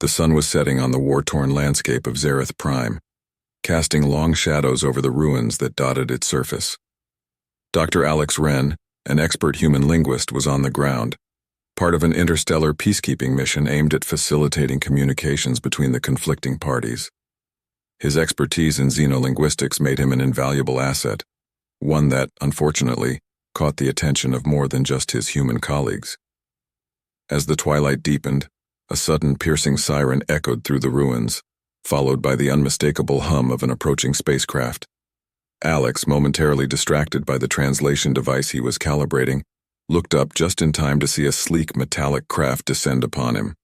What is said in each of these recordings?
The sun was setting on the war-torn landscape of Zareth Prime, casting long shadows over the ruins that dotted its surface. Dr. Alex Wren, an expert human linguist, was on the ground, part of an interstellar peacekeeping mission aimed at facilitating communications between the conflicting parties. His expertise in xenolinguistics made him an invaluable asset, one that, unfortunately, caught the attention of more than just his human colleagues. As the twilight deepened, a sudden piercing siren echoed through the ruins, followed by the unmistakable hum of an approaching spacecraft. Alex, momentarily distracted by the translation device he was calibrating, looked up just in time to see a sleek metallic craft descend upon him.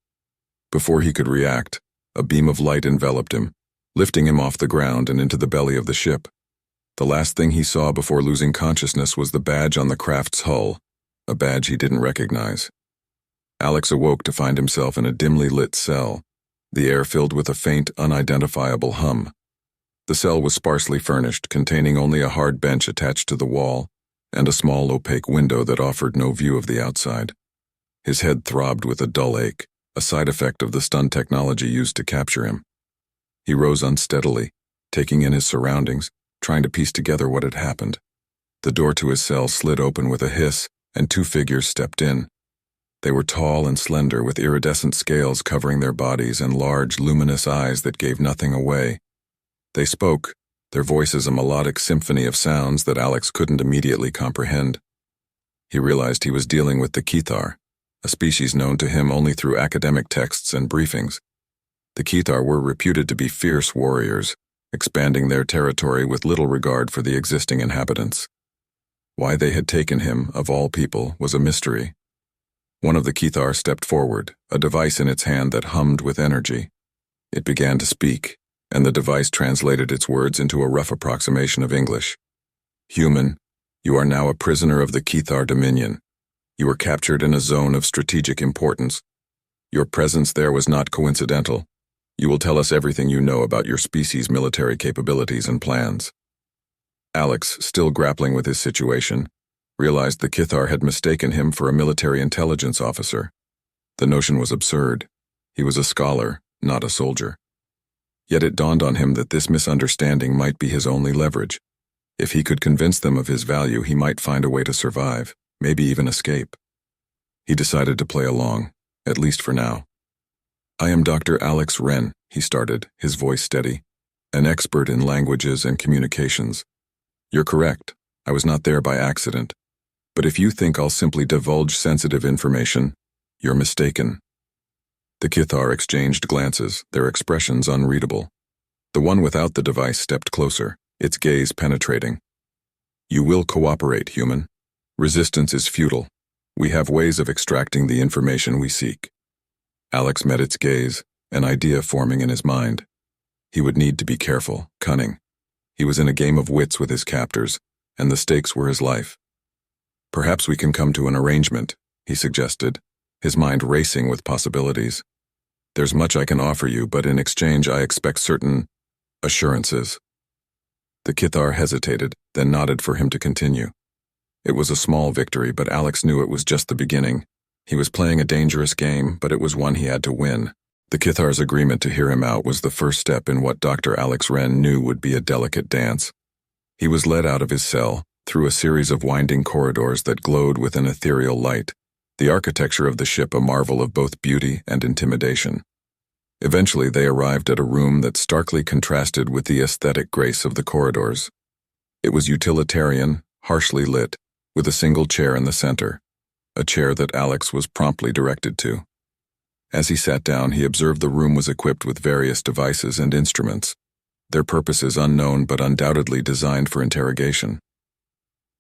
Before he could react, a beam of light enveloped him, lifting him off the ground and into the belly of the ship. The last thing he saw before losing consciousness was the badge on the craft's hull, a badge he didn't recognize. Alex awoke to find himself in a dimly lit cell, the air filled with a faint, unidentifiable hum. The cell was sparsely furnished, containing only a hard bench attached to the wall and a small opaque window that offered no view of the outside. His head throbbed with a dull ache, a side effect of the stun technology used to capture him. He rose unsteadily, taking in his surroundings, trying to piece together what had happened. The door to his cell slid open with a hiss, and two figures stepped in. They were tall and slender, with iridescent scales covering their bodies and large, luminous eyes that gave nothing away. They spoke, their voices a melodic symphony of sounds that Alex couldn't immediately comprehend. He realized he was dealing with the kethar, a species known to him only through academic texts and briefings. The kethar were reputed to be fierce warriors, expanding their territory with little regard for the existing inhabitants. Why they had taken him, of all people, was a mystery. One of the kethar stepped forward, a device in its hand that hummed with energy. It began to speak, and the device translated its words into a rough approximation of English. "Human, you are now a prisoner of the kethar dominion. You were captured in a zone of strategic importance. Your presence there was not coincidental. You will tell us everything you know about your species' military capabilities and plans." Alex, still grappling with his situation, realized the kethar had mistaken him for a military intelligence officer. The notion was absurd. He was a scholar, not a soldier. Yet it dawned on him that this misunderstanding might be his only leverage. If he could convince them of his value, he might find a way to survive, maybe even escape. He decided to play along, at least for now. "I am Dr. Alex Wren," he started, his voice steady, "an expert in languages and communications. You're correct, I was not there by accident. But if you think I'll simply divulge sensitive information, you're mistaken." The kethar exchanged glances, their expressions unreadable. The one without the device stepped closer, its gaze penetrating. "You will cooperate, human. Resistance is futile. We have ways of extracting the information we seek." Alex met its gaze, an idea forming in his mind. He would need to be careful, cunning. He was in a game of wits with his captors, and the stakes were his life. "Perhaps we can come to an arrangement," he suggested, his mind racing with possibilities. "There's much I can offer you, but in exchange I expect certain assurances." The kethar hesitated, then nodded for him to continue. It was a small victory, but Alex knew it was just the beginning. He was playing a dangerous game, but it was one he had to win. The kethar's agreement to hear him out was the first step in what Dr. Alex Wren knew would be a delicate dance. He was led out of his cell, through a series of winding corridors that glowed with an ethereal light, the architecture of the ship a marvel of both beauty and intimidation. Eventually they arrived at a room that starkly contrasted with the aesthetic grace of the corridors. It was utilitarian, harshly lit, with a single chair in the center, a chair that Alex was promptly directed to. As he sat down, he observed the room was equipped with various devices and instruments, their purposes unknown but undoubtedly designed for interrogation.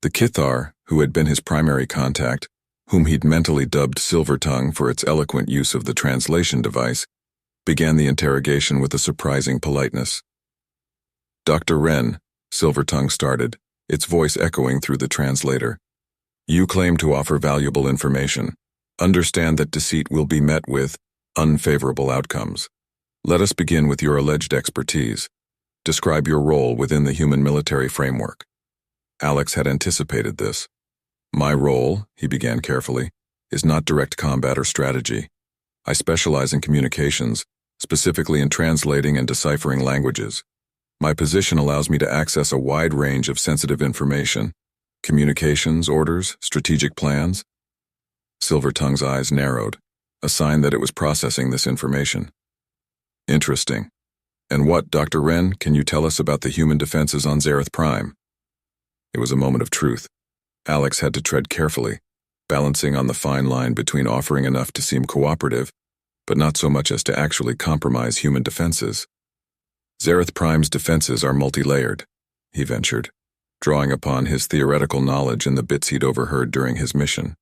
The kethar, who had been his primary contact, whom he'd mentally dubbed Silvertongue for its eloquent use of the translation device, began the interrogation with a surprising politeness. "Dr. Wren," Silvertongue started, its voice echoing through the translator. "You claim to offer valuable information. Understand that deceit will be met with unfavorable outcomes. Let us begin with your alleged expertise. Describe your role within the human military framework." Alex had anticipated this. "My role," he began carefully, "is not direct combat or strategy. I specialize in communications, specifically in translating and deciphering languages. My position allows me to access a wide range of sensitive information, communications, orders, strategic plans. Silvertongue's eyes narrowed, a sign that it was processing this information. Interesting. And what, Dr. Wren, can you tell us about the human defenses on Zareth Prime? It was a moment of truth. Alex had to tread carefully, balancing on the fine line between offering enough to seem cooperative, but not so much as to actually compromise human defenses. Zareth Prime's defenses are multi-layered, he ventured, drawing upon his theoretical knowledge and the bits he'd overheard during his mission.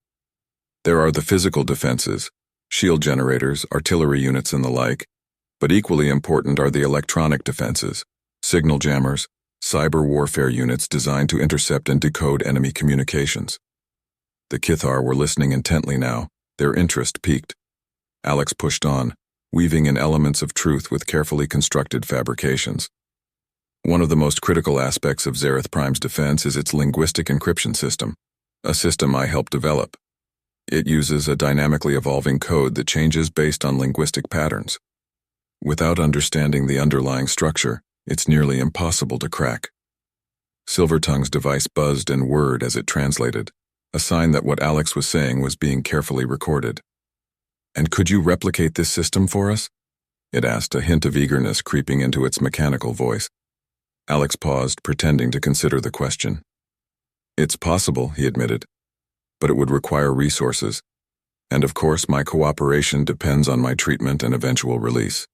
There are the physical defenses, shield generators, artillery units and the like, but equally important are the electronic defenses, signal jammers, cyber warfare units designed to intercept and decode enemy communications. The kethar were listening intently now, their interest piqued. Alex pushed on, weaving in elements of truth with carefully constructed fabrications. One of the most critical aspects of Zareth Prime's defense is its linguistic encryption system, a system I helped develop. It uses a dynamically evolving code that changes based on linguistic patterns. Without understanding the underlying structure, it's nearly impossible to crack. Silvertongue's device buzzed and whirred as it translated, a sign that what Alex was saying was being carefully recorded. "And could you replicate this system for us?" it asked, a hint of eagerness creeping into its mechanical voice. Alex paused, pretending to consider the question. "It's possible," he admitted, "but it would require resources, and of course my cooperation depends on my treatment and eventual release."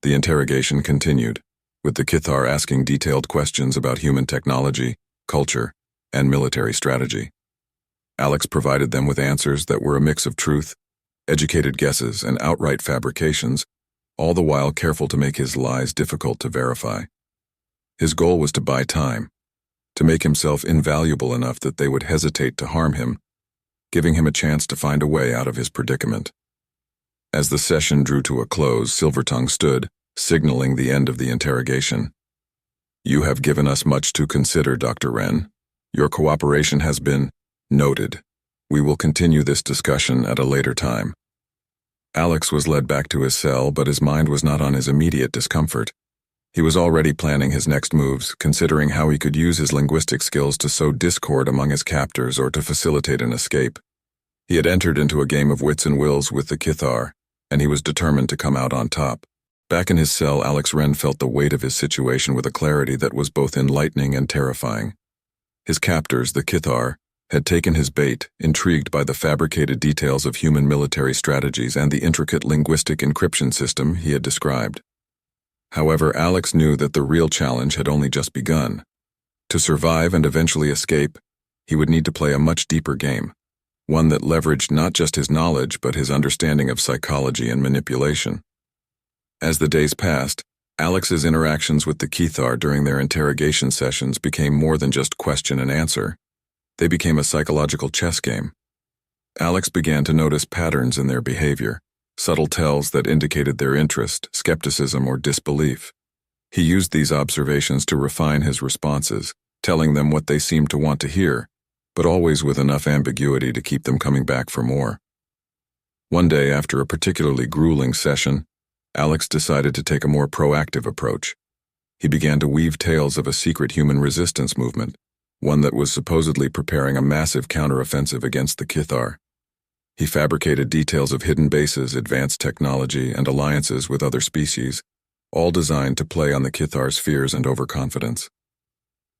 The interrogation continued, with the kethar asking detailed questions about human technology, culture, and military strategy. Alex provided them with answers that were a mix of truth, educated guesses, and outright fabrications, all the while careful to make his lies difficult to verify. His goal was to buy time, to make himself invaluable enough that they would hesitate to harm him, giving him a chance to find a way out of his predicament. As the session drew to a close, Silvertongue stood, signaling the end of the interrogation. "You have given us much to consider, Dr. Wren. Your cooperation has been noted. We will continue this discussion at a later time." Alex was led back to his cell, but his mind was not on his immediate discomfort. He was already planning his next moves, considering how he could use his linguistic skills to sow discord among his captors or to facilitate an escape. He had entered into a game of wits and wills with the kethar, and he was determined to come out on top. Back in his cell, Alex Wren felt the weight of his situation with a clarity that was both enlightening and terrifying. His captors, the kethar, had taken his bait, intrigued by the fabricated details of human military strategies and the intricate linguistic encryption system he had described. However, Alex knew that the real challenge had only just begun. To survive and eventually escape, he would need to play a much deeper game, one that leveraged not just his knowledge but his understanding of psychology and manipulation. As the days passed, Alex's interactions with the kethar during their interrogation sessions became more than just question and answer. They became a psychological chess game. Alex began to notice patterns in their behavior, subtle tells that indicated their interest, skepticism, or disbelief. He used these observations to refine his responses, telling them what they seemed to want to hear, but always with enough ambiguity to keep them coming back for more. One day, after a particularly grueling session, Alex decided to take a more proactive approach. He began to weave tales of a secret human resistance movement, one that was supposedly preparing a massive counteroffensive against the kethar. He fabricated details of hidden bases, advanced technology, and alliances with other species, all designed to play on the kethar's fears and overconfidence.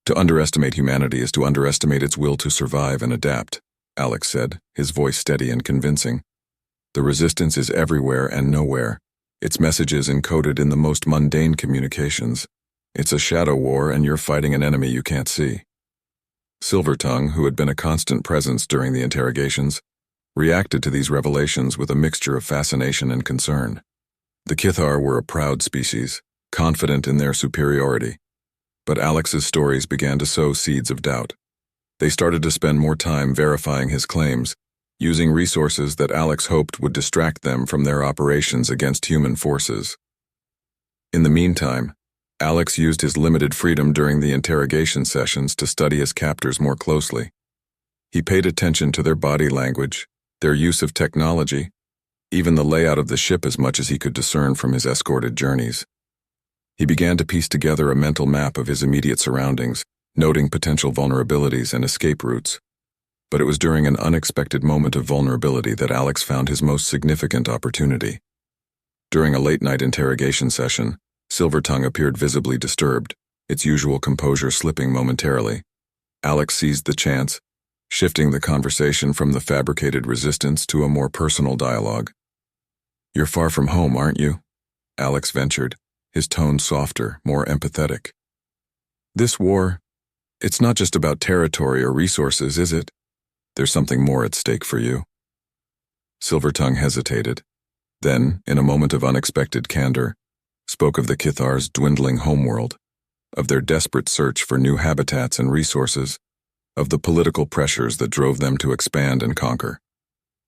"To underestimate humanity is to underestimate its will to survive and adapt," Alex said, his voice steady and convincing. "The resistance is everywhere and nowhere, its messages encoded in the most mundane communications. It's a shadow war and you're fighting an enemy you can't see." Silvertongue, who had been a constant presence during the interrogations, reacted to these revelations with a mixture of fascination and concern. The kethar were a proud species, confident in their superiority, but Alex's stories began to sow seeds of doubt. They started to spend more time verifying his claims, using resources that Alex hoped would distract them from their operations against human forces. In the meantime, Alex used his limited freedom during the interrogation sessions to study his captors more closely. He paid attention to their body language, their use of technology, even the layout of the ship as much as he could discern from his escorted journeys. He began to piece together a mental map of his immediate surroundings, noting potential vulnerabilities and escape routes. But it was during an unexpected moment of vulnerability that Alex found his most significant opportunity. During a late-night interrogation session, Silvertongue appeared visibly disturbed, its usual composure slipping momentarily. Alex seized the chance, shifting the conversation from the fabricated resistance to a more personal dialogue. "You're far from home, aren't you?" Alex ventured, his tone softer, more empathetic. "This war, it's not just about territory or resources, is it? There's something more at stake for you." Silvertongue hesitated, then, in a moment of unexpected candor, spoke of the Kethar's dwindling homeworld, of their desperate search for new habitats and resources, of the political pressures that drove them to expand and conquer.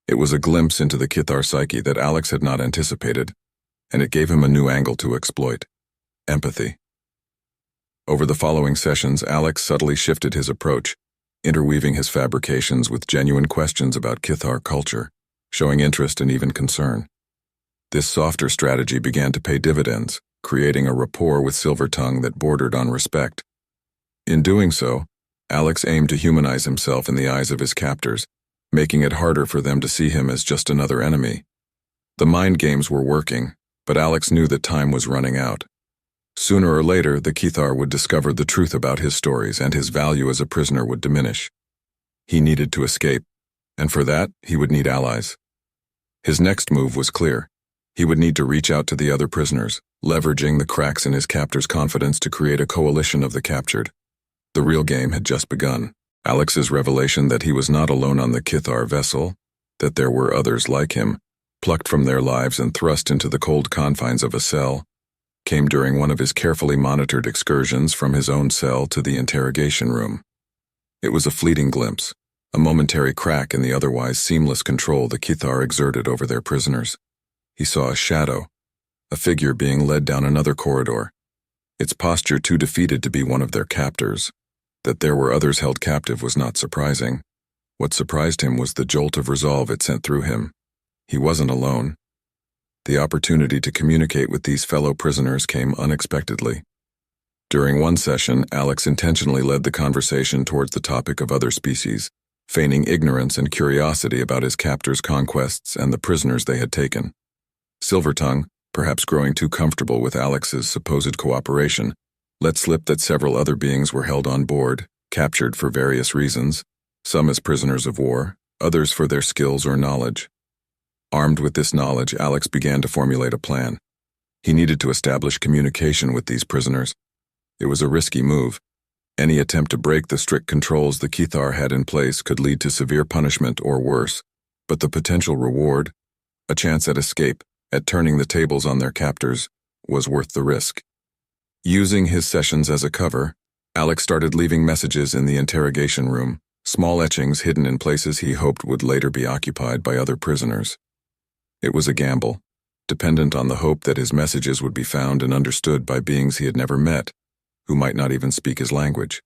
It was a glimpse into the kethar psyche that Alex had not anticipated, and it gave him a new angle to exploit: empathy. Over the following sessions, Alex subtly shifted his approach, interweaving his fabrications with genuine questions about kethar culture, showing interest and even concern. This softer strategy began to pay dividends, creating a rapport with Silvertongue that bordered on respect. In doing so, Alex aimed to humanize himself in the eyes of his captors, making it harder for them to see him as just another enemy. The mind games were working, but Alex knew that time was running out. Sooner or later, the kethar would discover the truth about his stories, and his value as a prisoner would diminish. He needed to escape, and for that, he would need allies. His next move was clear. He would need to reach out to the other prisoners, leveraging the cracks in his captor's confidence to create a coalition of the captured. The real game had just begun. Alex's revelation that he was not alone on the kethar vessel, that there were others like him, plucked from their lives and thrust into the cold confines of a cell, came during one of his carefully monitored excursions from his own cell to the interrogation room. It was a fleeting glimpse, a momentary crack in the otherwise seamless control the kethar exerted over their prisoners. He saw a shadow, a figure being led down another corridor, its posture too defeated to be one of their captors. That there were others held captive was not surprising. What surprised him was the jolt of resolve it sent through him. He wasn't alone. The opportunity to communicate with these fellow prisoners came unexpectedly. During one session, Alex intentionally led the conversation towards the topic of other species, feigning ignorance and curiosity about his captors' conquests and the prisoners they had taken. Silvertongue, perhaps growing too comfortable with Alex's supposed cooperation, let slip that several other beings were held on board, captured for various reasons, some as prisoners of war, others for their skills or knowledge. Armed with this knowledge, Alex began to formulate a plan. He needed to establish communication with these prisoners. It was a risky move. Any attempt to break the strict controls the kethar had in place could lead to severe punishment or worse, but the potential reward, a chance at escape, at turning the tables on their captors, was worth the risk. Using his sessions as a cover, Alex started leaving messages in the interrogation room, small etchings hidden in places he hoped would later be occupied by other prisoners. It was a gamble, dependent on the hope that his messages would be found and understood by beings he had never met, who might not even speak his language.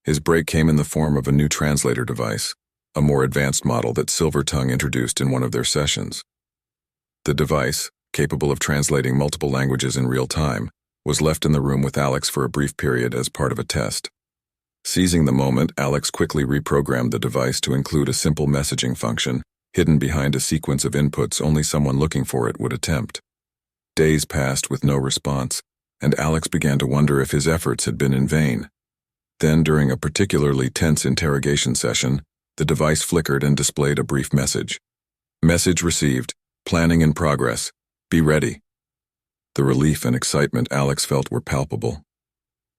His break came in the form of a new translator device, a more advanced model that Silvertongue introduced in one of their sessions. The device, capable of translating multiple languages in real time, was left in the room with Alex for a brief period as part of a test. Seizing the moment, Alex quickly reprogrammed the device to include a simple messaging function, hidden behind a sequence of inputs only someone looking for it would attempt. Days passed with no response, and Alex began to wonder if his efforts had been in vain. Then, during a particularly tense interrogation session, the device flickered and displayed a brief message. Message received. Planning in progress. Be ready. The relief and excitement Alex felt were palpable.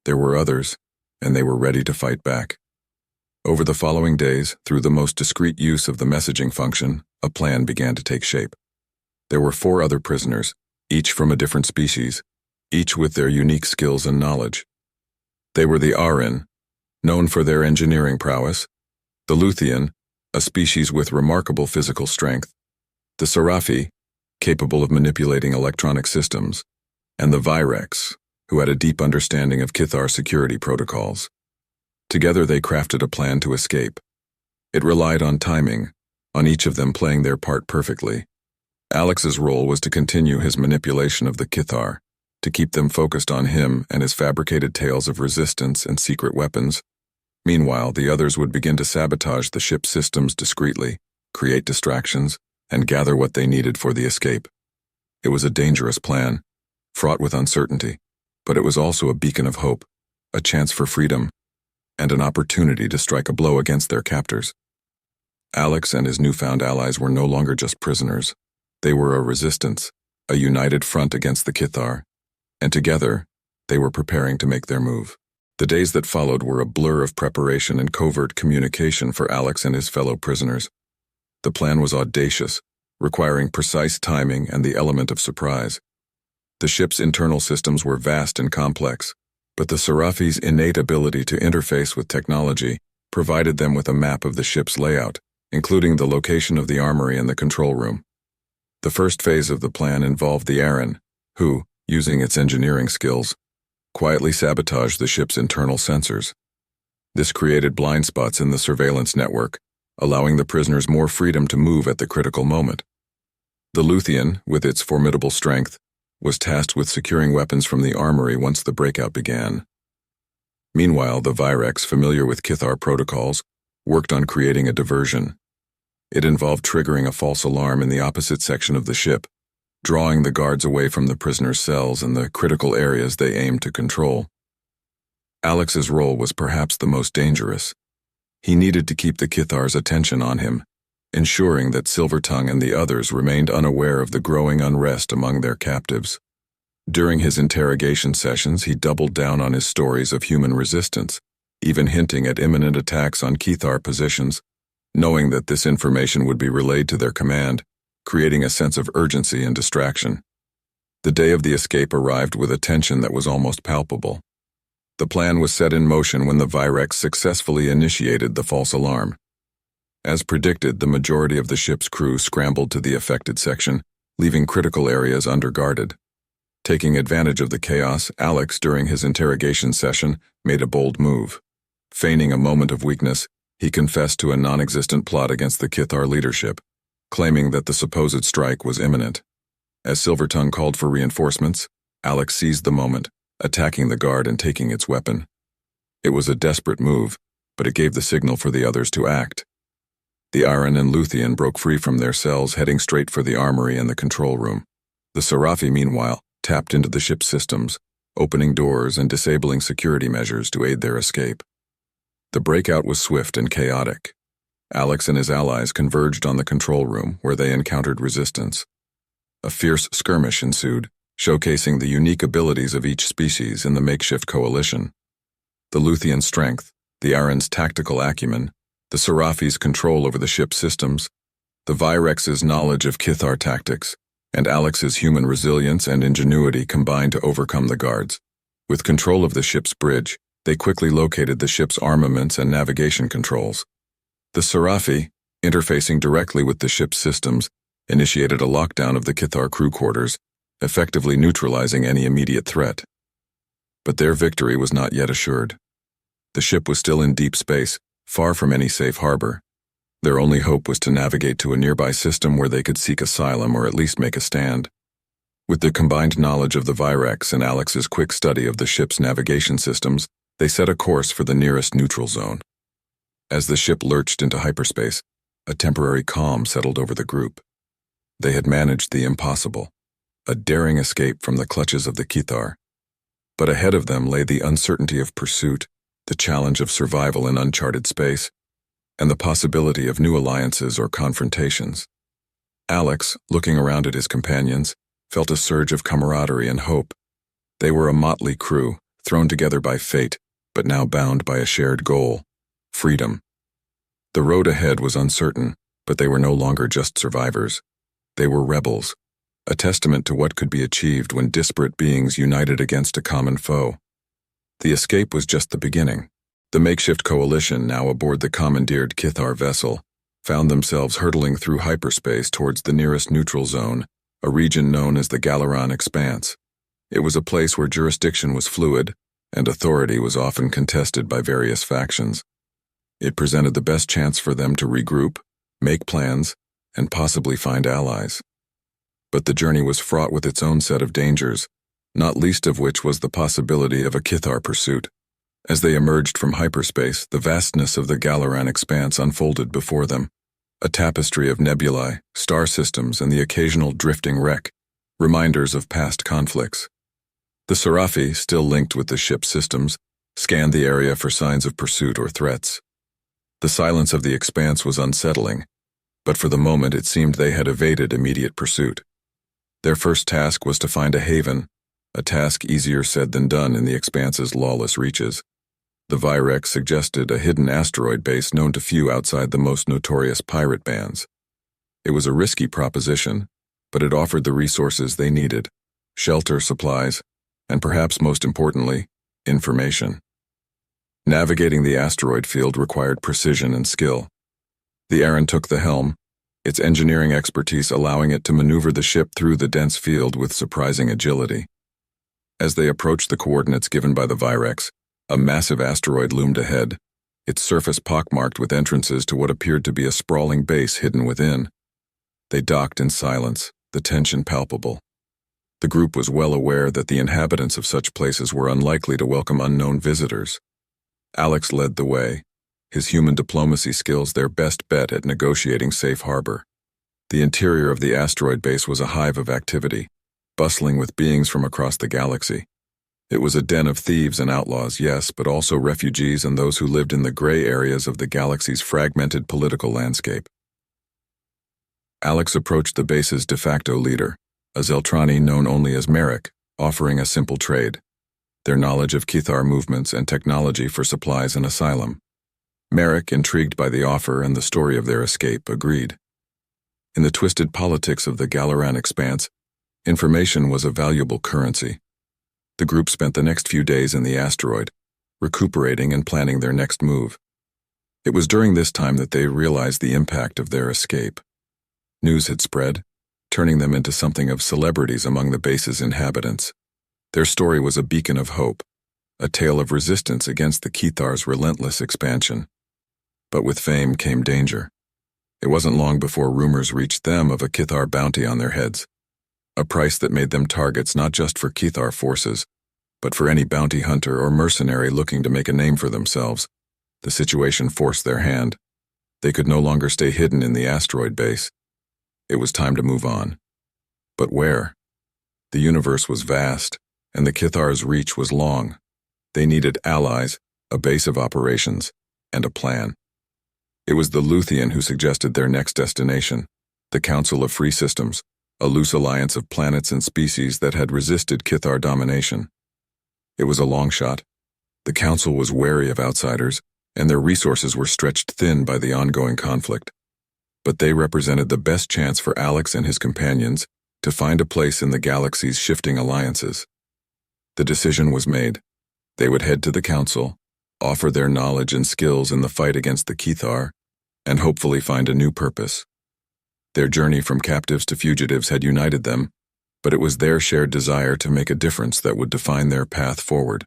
There were others, and they were ready to fight back. Over the following days, through the most discreet use of the messaging function, a plan began to take shape. There were 4 other prisoners, each from a different species, each with their unique skills and knowledge. They were the Arin, known for their engineering prowess, the Luthian, a species with remarkable physical strength, the Seraphi, capable of manipulating electronic systems, and the Virex, who had a deep understanding of kethar security protocols. Together they crafted a plan to escape. It relied on timing, on each of them playing their part perfectly. Alex's role was to continue his manipulation of the kethar, to keep them focused on him and his fabricated tales of resistance and secret weapons. Meanwhile, the others would begin to sabotage the ship's systems discreetly, create distractions, and gather what they needed for the escape. It was a dangerous plan, fraught with uncertainty, but it was also a beacon of hope, a chance for freedom, and an opportunity to strike a blow against their captors. Alex and his newfound allies were no longer just prisoners. They were a resistance, a united front against the kethar, and together, they were preparing to make their move. The days that followed were a blur of preparation and covert communication for Alex and his fellow prisoners. The plan was audacious, requiring precise timing and the element of surprise. The ship's internal systems were vast and complex, but the Seraphi's innate ability to interface with technology provided them with a map of the ship's layout, including the location of the armory and the control room. The first phase of the plan involved the Aaron, who, using its engineering skills, quietly sabotaged the ship's internal sensors. This created blind spots in the surveillance network, allowing the prisoners more freedom to move at the critical moment. The Luthian, with its formidable strength, was tasked with securing weapons from the armory once the breakout began. Meanwhile, the Virex, familiar with kethar protocols, worked on creating a diversion. It involved triggering a false alarm in the opposite section of the ship, drawing the guards away from the prisoners' cells and the critical areas they aimed to control. Alex's role was perhaps the most dangerous. He needed to keep the kethar's attention on him, ensuring that Silvertongue and the others remained unaware of the growing unrest among their captives. During his interrogation sessions, he doubled down on his stories of human resistance, even hinting at imminent attacks on kethar positions, knowing that this information would be relayed to their command, creating a sense of urgency and distraction. The day of the escape arrived with a tension that was almost palpable. The plan was set in motion when the Virex successfully initiated the false alarm. As predicted, the majority of the ship's crew scrambled to the affected section, leaving critical areas underguarded. Taking advantage of the chaos, Alex, during his interrogation session, made a bold move. Feigning a moment of weakness, he confessed to a non-existent plot against the kethar leadership, claiming that the supposed strike was imminent. As Silvertongue called for reinforcements, Alex seized the moment, attacking the guard and taking its weapon. It was a desperate move, but it gave the signal for the others to act. The Aaron and Luthian broke free from their cells, heading straight for the armory and the control room. The Seraphi, meanwhile, tapped into the ship's systems, opening doors and disabling security measures to aid their escape. The breakout was swift and chaotic. Alex and his allies converged on the control room, where they encountered resistance. A fierce skirmish ensued, showcasing the unique abilities of each species in the makeshift coalition. The Luthian's strength, the Aaron's tactical acumen, the Seraphi's control over the ship's systems, the Virex's knowledge of kethar tactics, and Alex's human resilience and ingenuity combined to overcome the guards. With control of the ship's bridge, they quickly located the ship's armaments and navigation controls. The Seraphi, interfacing directly with the ship's systems, initiated a lockdown of the kethar crew quarters, effectively neutralizing any immediate threat. But their victory was not yet assured. The ship was still in deep space, far from any safe harbor. Their only hope was to navigate to a nearby system where they could seek asylum or at least make a stand. With the combined knowledge of the Virex and Alex's quick study of the ship's navigation systems, they set a course for the nearest neutral zone. As the ship lurched into hyperspace, a temporary calm settled over the group. They had managed the impossible, a daring escape from the clutches of the kethar. But ahead of them lay the uncertainty of pursuit, the challenge of survival in uncharted space, and the possibility of new alliances or confrontations. Alex, looking around at his companions, felt a surge of camaraderie and hope. They were a motley crew, thrown together by fate, but now bound by a shared goal: freedom. The road ahead was uncertain, but they were no longer just survivors. They were rebels, a testament to what could be achieved when disparate beings united against a common foe. The escape was just the beginning. The makeshift coalition, now aboard the commandeered kethar vessel, found themselves hurtling through hyperspace towards the nearest neutral zone, a region known as the Galaran Expanse. It was a place where jurisdiction was fluid, and authority was often contested by various factions. It presented the best chance for them to regroup, make plans, and possibly find allies. But the journey was fraught with its own set of dangers, not least of which was the possibility of a kethar pursuit. As they emerged from hyperspace, the vastness of the Galaran expanse unfolded before them, a tapestry of nebulae, star systems, and the occasional drifting wreck, reminders of past conflicts. The Seraphi, still linked with the ship's systems, scanned the area for signs of pursuit or threats. The silence of the expanse was unsettling, but for the moment it seemed they had evaded immediate pursuit. Their first task was to find a haven, a task easier said than done in the expanse's lawless reaches. The Virex suggested a hidden asteroid base known to few outside the most notorious pirate bands. It was a risky proposition, but it offered the resources they needed: shelter, supplies, and perhaps most importantly, information. Navigating the asteroid field required precision and skill. The Aran took the helm, its engineering expertise allowing it to maneuver the ship through the dense field with surprising agility. As they approached the coordinates given by the Virex, a massive asteroid loomed ahead, its surface pockmarked with entrances to what appeared to be a sprawling base hidden within. They docked in silence, the tension palpable. The group was well aware that the inhabitants of such places were unlikely to welcome unknown visitors. Alex led the way, his human diplomacy skills their best bet at negotiating safe harbor. The interior of the asteroid base was a hive of activity, bustling with beings from across the galaxy. It was a den of thieves and outlaws, yes, but also refugees and those who lived in the gray areas of the galaxy's fragmented political landscape. Alex approached the base's de facto leader, a Zeltrani known only as Merrick, offering a simple trade: their knowledge of kethar movements and technology for supplies and asylum. Merrick, intrigued by the offer and the story of their escape, agreed. In the twisted politics of the Galaran expanse, information was a valuable currency. The group spent the next few days in the asteroid, recuperating and planning their next move. It was during this time that they realized the impact of their escape. News had spread, turning them into something of celebrities among the base's inhabitants. Their story was a beacon of hope, a tale of resistance against the Kethar's relentless expansion. But with fame came danger. It wasn't long before rumors reached them of a kethar bounty on their heads, a price that made them targets not just for kethar forces, but for any bounty hunter or mercenary looking to make a name for themselves. The situation forced their hand. They could no longer stay hidden in the asteroid base. It was time to move on. But where? The universe was vast, and the Kethar's reach was long. They needed allies, a base of operations, and a plan. It was the Luthian who suggested their next destination, the Council of Free Systems, a loose alliance of planets and species that had resisted kethar domination. It was a long shot. The Council was wary of outsiders, and their resources were stretched thin by the ongoing conflict. But they represented the best chance for Alex and his companions to find a place in the galaxy's shifting alliances. The decision was made. They would head to the Council, offer their knowledge and skills in the fight against the kethar, and hopefully find a new purpose. Their journey from captives to fugitives had united them, but it was their shared desire to make a difference that would define their path forward.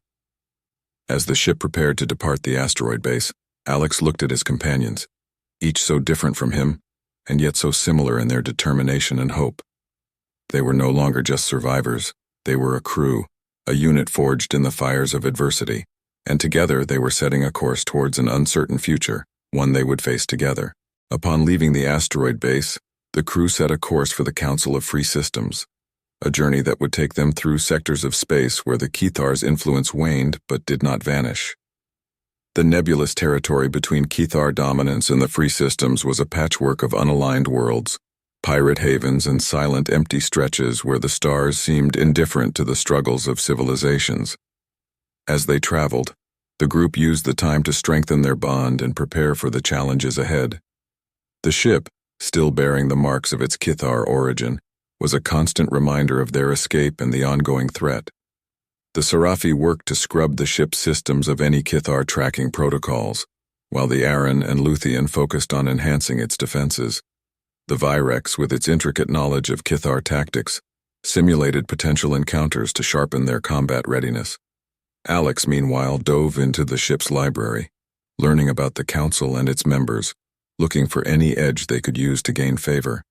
As the ship prepared to depart the asteroid base, Alex looked at his companions, each so different from him, and yet so similar in their determination and hope. They were no longer just survivors, they were a crew, a unit forged in the fires of adversity, and together they were setting a course towards an uncertain future, one they would face together. Upon leaving the asteroid base, the crew set a course for the Council of Free Systems, a journey that would take them through sectors of space where the Kethar's influence waned but did not vanish. The nebulous territory between kethar dominance and the Free Systems was a patchwork of unaligned worlds, pirate havens and silent empty stretches where the stars seemed indifferent to the struggles of civilizations. As they traveled, the group used the time to strengthen their bond and prepare for the challenges ahead. The ship, still bearing the marks of its kethar origin, was a constant reminder of their escape and the ongoing threat. The Seraphi worked to scrub the ship's systems of any kethar tracking protocols, while the Aran and Luthian focused on enhancing its defenses. The Virex, with its intricate knowledge of kethar tactics, simulated potential encounters to sharpen their combat readiness. Alex, meanwhile, dove into the ship's library, learning about the Council and its members, looking for any edge they could use to gain favor.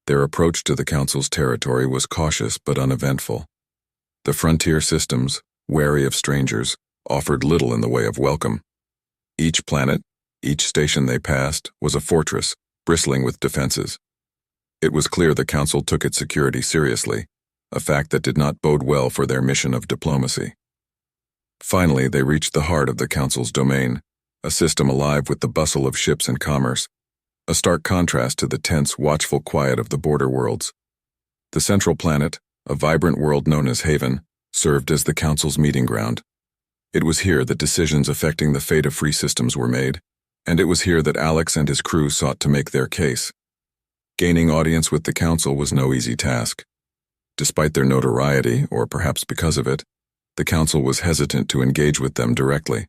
Their approach to the Council's territory was cautious but uneventful. The frontier systems, wary of strangers, offered little in the way of welcome. Each planet, each station they passed, was a fortress, bristling with defenses. It was clear the Council took its security seriously, a fact that did not bode well for their mission of diplomacy. Finally, they reached the heart of the Council's domain, a system alive with the bustle of ships and commerce, a stark contrast to the tense, watchful quiet of the border worlds. The central planet, a vibrant world known as Haven, served as the Council's meeting ground. It was here that decisions affecting the fate of free systems were made, and it was here that Alex and his crew sought to make their case. Gaining audience with the Council was no easy task. Despite their notoriety, or perhaps because of it, the Council was hesitant to engage with them directly.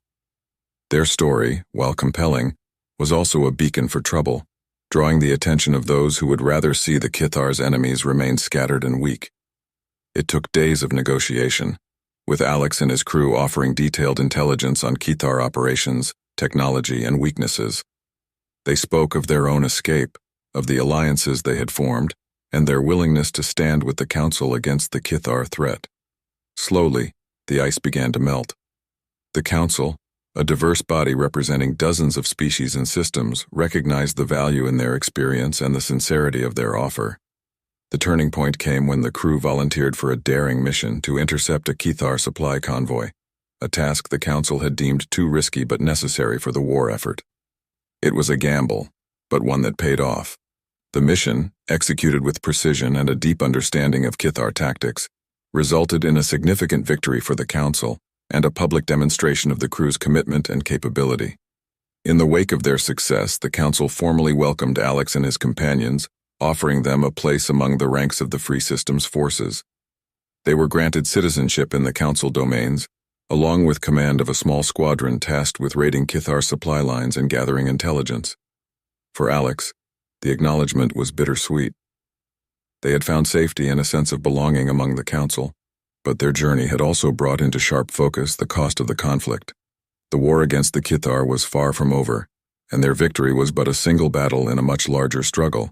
Their story, while compelling, was also a beacon for trouble, drawing the attention of those who would rather see the Kethar's enemies remain scattered and weak. It took days of negotiation, with Alex and his crew offering detailed intelligence on kethar operations, technology, and weaknesses. They spoke of their own escape, of the alliances they had formed, and their willingness to stand with the Council against the kethar threat. Slowly, the ice began to melt. The Council, a diverse body representing dozens of species and systems, recognized the value in their experience and the sincerity of their offer. The turning point came when the crew volunteered for a daring mission to intercept a kethar supply convoy, a task the Council had deemed too risky but necessary for the war effort. It was a gamble, but one that paid off. The mission, executed with precision and a deep understanding of kethar tactics, resulted in a significant victory for the Council and a public demonstration of the crew's commitment and capability. In the wake of their success, the Council formally welcomed Alex and his companions, offering them a place among the ranks of the Free Systems forces. They were granted citizenship in the Council domains, along with command of a small squadron tasked with raiding kethar supply lines and gathering intelligence. For Alex, the acknowledgement was bittersweet. They had found safety and a sense of belonging among the Council, but their journey had also brought into sharp focus the cost of the conflict. The war against the kethar was far from over, and their victory was but a single battle in a much larger struggle.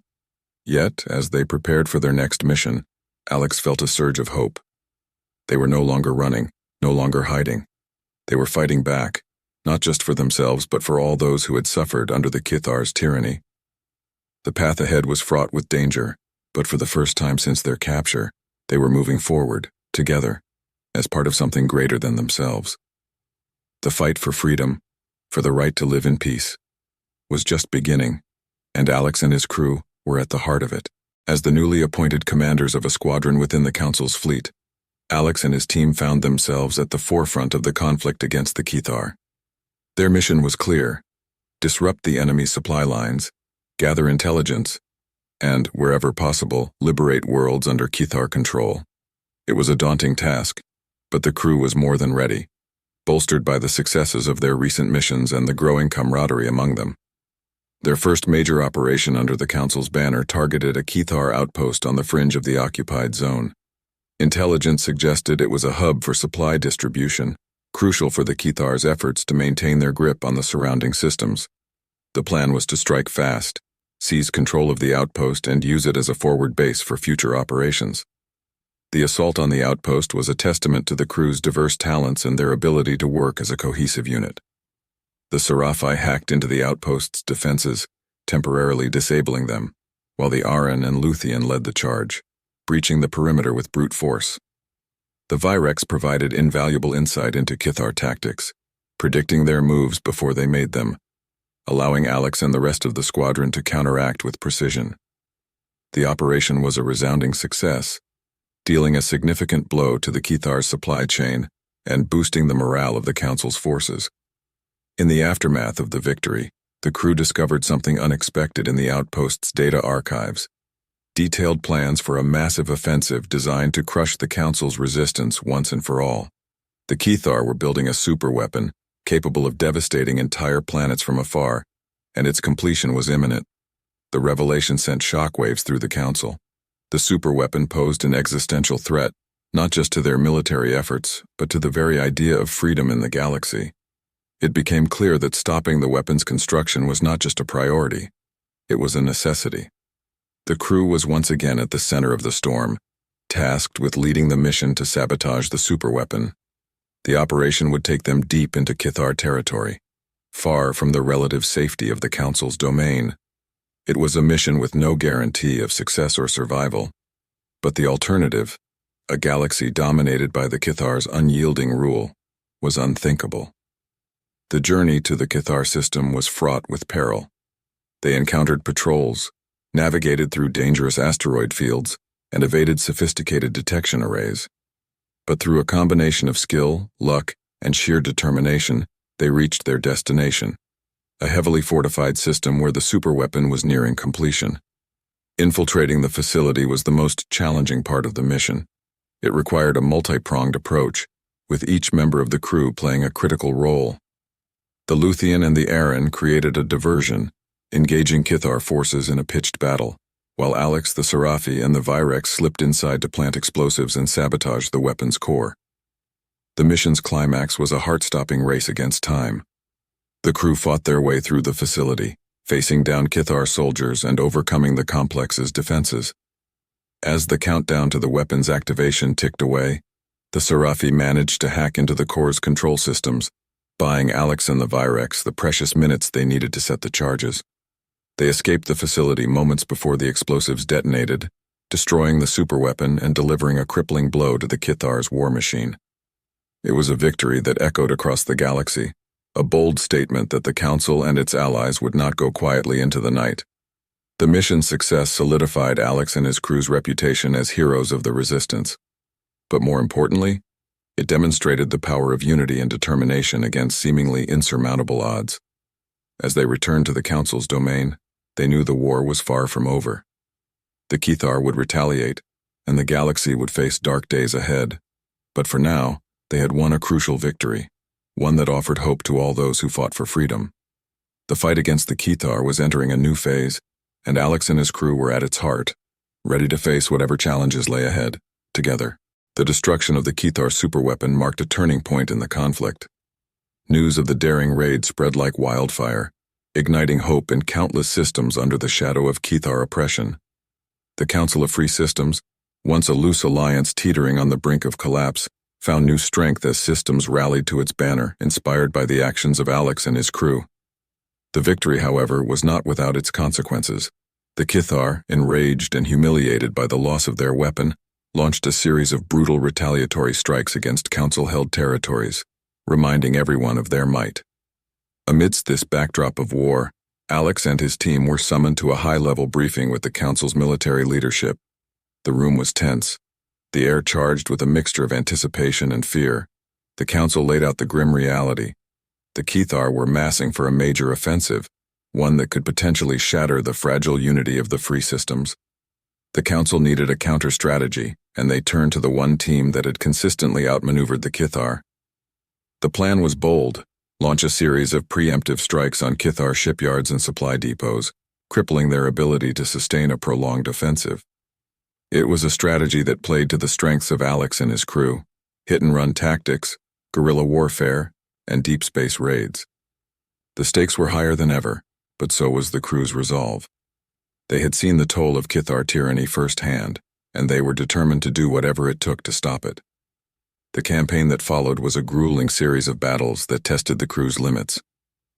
Yet, as they prepared for their next mission, Alex felt a surge of hope. They were no longer running, no longer hiding. They were fighting back, not just for themselves but for all those who had suffered under the kethar's tyranny. The path ahead was fraught with danger, but for the first time since their capture, they were moving forward, together, as part of something greater than themselves. The fight for freedom, for the right to live in peace, was just beginning, and Alex and his crew were at the heart of it. As the newly appointed commanders of a squadron within the Council's fleet, Alex and his team found themselves at the forefront of the conflict against the kethar. Their mission was clear: disrupt the enemy's supply lines, gather intelligence, and, wherever possible, liberate worlds under kethar control. It was a daunting task, but the crew was more than ready, bolstered by the successes of their recent missions and the growing camaraderie among them. Their first major operation under the Council's banner targeted a kethar outpost on the fringe of the occupied zone. Intelligence suggested it was a hub for supply distribution, crucial for the kethar's efforts to maintain their grip on the surrounding systems. The plan was to strike fast, seize control of the outpost, and use it as a forward base for future operations. The assault on the outpost was a testament to the crew's diverse talents and their ability to work as a cohesive unit. The Sci-Fi hacked into the outpost's defenses, temporarily disabling them, while the Aran and Luthian led the charge, breaching the perimeter with brute force. The Virex provided invaluable insight into kethar tactics, predicting their moves before they made them, allowing Alex and the rest of the squadron to counteract with precision. The operation was a resounding success, dealing a significant blow to the kethar's supply chain and boosting the morale of the Council's forces. In the aftermath of the victory, the crew discovered something unexpected in the outpost's data archives: detailed plans for a massive offensive designed to crush the Council's resistance once and for all. The kethar were building a superweapon capable of devastating entire planets from afar, and its completion was imminent. The revelation sent shockwaves through the Council. The superweapon posed an existential threat, not just to their military efforts, but to the very idea of freedom in the galaxy. It became clear that stopping the weapon's construction was not just a priority, it was a necessity. The crew was once again at the center of the storm, tasked with leading the mission to sabotage the superweapon. The operation would take them deep into Kethar territory, far from the relative safety of the Council's domain. It was a mission with no guarantee of success or survival. But the alternative, a galaxy dominated by the Kethar's unyielding rule, was unthinkable. The journey to the Kethar system was fraught with peril. They encountered patrols, navigated through dangerous asteroid fields, and evaded sophisticated detection arrays. But through a combination of skill, luck, and sheer determination, they reached their destination, a heavily fortified system where the superweapon was nearing completion. Infiltrating the facility was the most challenging part of the mission. It required a multi-pronged approach, with each member of the crew playing a critical role. The Luthian and the Aaron created a diversion, engaging Kethar forces in a pitched battle, while Alex, the Seraphi, and the Virex slipped inside to plant explosives and sabotage the weapon's core. The mission's climax was a heart-stopping race against time. The crew fought their way through the facility, facing down Kethar soldiers and overcoming the complex's defenses. As the countdown to the weapon's activation ticked away, the Seraphi managed to hack into the core's control systems, buying Alex and the Virex the precious minutes they needed to set the charges. They escaped the facility moments before the explosives detonated, destroying the superweapon and delivering a crippling blow to the Kethar's war machine. It was a victory that echoed across the galaxy, a bold statement that the Council and its allies would not go quietly into the night. The mission's success solidified Alex and his crew's reputation as heroes of the Resistance. But more importantly, it demonstrated the power of unity and determination against seemingly insurmountable odds. As they returned to the Council's domain, they knew the war was far from over. The Kethar would retaliate, and the galaxy would face dark days ahead. But for now, they had won a crucial victory, one that offered hope to all those who fought for freedom. The fight against the Kethar was entering a new phase, and Alex and his crew were at its heart, ready to face whatever challenges lay ahead, together. The destruction of the Kethar superweapon marked a turning point in the conflict. News of the daring raid spread like wildfire, igniting hope in countless systems under the shadow of Kethar oppression. The Council of Free Systems, once a loose alliance teetering on the brink of collapse, found new strength as systems rallied to its banner, inspired by the actions of Alex and his crew. The victory, however, was not without its consequences. The Kethar, enraged and humiliated by the loss of their weapon, launched a series of brutal retaliatory strikes against Council-held territories, reminding everyone of their might. Amidst this backdrop of war, Alex and his team were summoned to a high-level briefing with the Council's military leadership. The room was tense, the air charged with a mixture of anticipation and fear. The Council laid out the grim reality. The Kethar were massing for a major offensive, one that could potentially shatter the fragile unity of the free systems. The Council needed a counter-strategy, and they turned to the one team that had consistently outmaneuvered the Kethar. The plan was bold: launch a series of preemptive strikes on Kethar shipyards and supply depots, crippling their ability to sustain a prolonged offensive. It was a strategy that played to the strengths of Alex and his crew: hit-and-run tactics, guerrilla warfare, and deep space raids. The stakes were higher than ever, but so was the crew's resolve. They had seen the toll of Kethar tyranny firsthand, and they were determined to do whatever it took to stop it. The campaign that followed was a grueling series of battles that tested the crew's limits.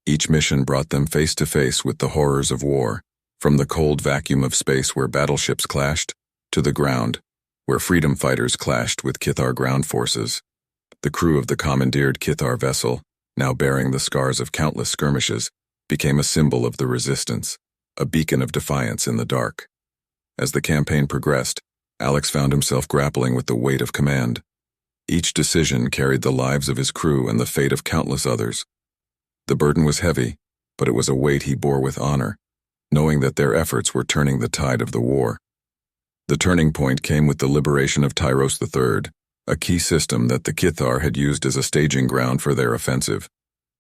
Each mission brought them face to face with the horrors of war, from the cold vacuum of space where battleships clashed, to the ground, where freedom fighters clashed with Kethar ground forces. The crew of the commandeered Kethar vessel, now bearing the scars of countless skirmishes, became a symbol of the resistance, a beacon of defiance in the dark. As the campaign progressed, Alex found himself grappling with the weight of command. Each decision carried the lives of his crew and the fate of countless others. The burden was heavy, but it was a weight he bore with honor, knowing that their efforts were turning the tide of the war. The turning point came with the liberation of Tyros III, a key system that the Kethar had used as a staging ground for their offensive.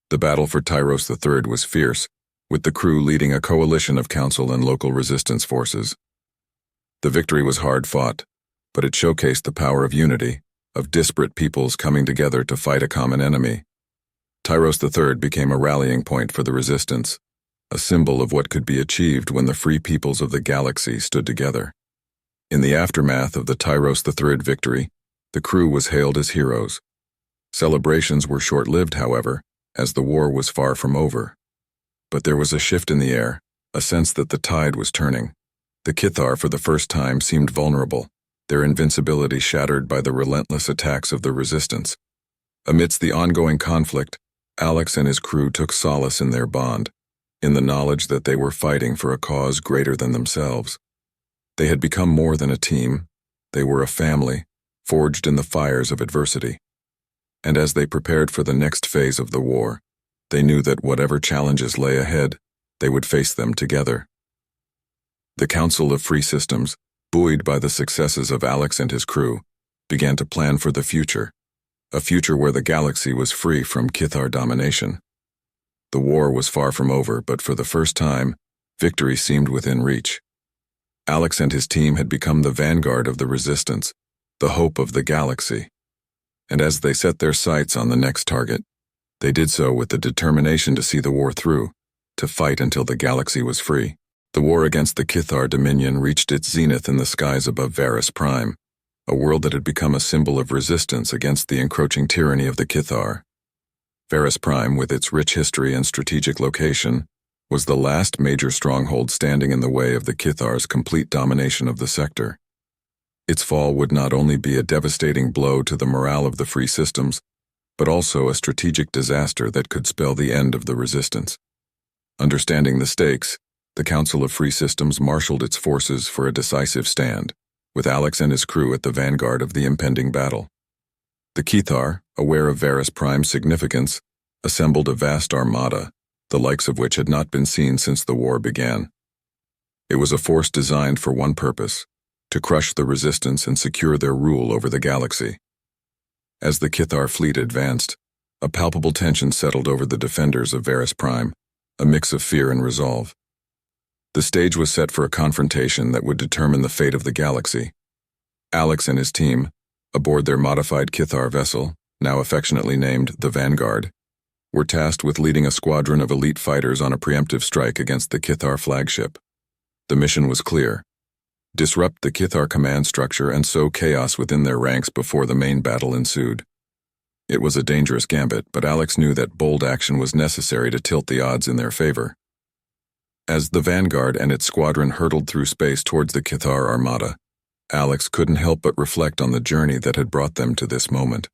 The battle for Tyros III was fierce, with the crew leading a coalition of council and local resistance forces. The victory was hard-fought, but it showcased the power of unity, of disparate peoples coming together to fight a common enemy. Tyros III became a rallying point for the resistance, a symbol of what could be achieved when the free peoples of the galaxy stood together. In the aftermath of the Tyros III victory, the crew was hailed as heroes. Celebrations were short-lived, however, as the war was far from over. But there was a shift in the air, a sense that the tide was turning. The Kethar for the first time seemed vulnerable, their invincibility shattered by the relentless attacks of the resistance. Amidst the ongoing conflict, Alex and his crew took solace in their bond, in the knowledge that they were fighting for a cause greater than themselves. They had become more than a team, they were a family, forged in the fires of adversity. And as they prepared for the next phase of the war, they knew that whatever challenges lay ahead, they would face them together. The Council of Free Systems, buoyed by the successes of Alex and his crew, began to plan for the future, a future where the galaxy was free from kethar domination. The war was far from over, but for the first time, victory seemed within reach. Alex and his team had become the vanguard of the resistance, the hope of the galaxy. And as they set their sights on the next target, they did so with the determination to see the war through, to fight until the galaxy was free. The war against the Kethar Dominion reached its zenith in the skies above Varus Prime, a world that had become a symbol of resistance against the encroaching tyranny of the Kethar. Varus Prime, with its rich history and strategic location, was the last major stronghold standing in the way of the Kethar's complete domination of the sector. Its fall would not only be a devastating blow to the morale of the free systems, but also a strategic disaster that could spell the end of the resistance. Understanding the stakes, the Council of Free Systems marshaled its forces for a decisive stand, with Alex and his crew at the vanguard of the impending battle. The Kethar, aware of Varus Prime's significance, assembled a vast armada, the likes of which had not been seen since the war began. It was a force designed for one purpose: to crush the resistance and secure their rule over the galaxy. As the Kethar fleet advanced, a palpable tension settled over the defenders of Varus Prime, a mix of fear and resolve. The stage was set for a confrontation that would determine the fate of the galaxy. Alex and his team, aboard their modified Kethar vessel, now affectionately named the Vanguard, were tasked with leading a squadron of elite fighters on a preemptive strike against the Kethar flagship. The mission was clear: disrupt the Kethar command structure and sow chaos within their ranks before the main battle ensued. It was a dangerous gambit, but Alex knew that bold action was necessary to tilt the odds in their favor. As the Vanguard and its squadron hurtled through space towards the Kethar armada, Alex couldn't help but reflect on the journey that had brought them to this moment.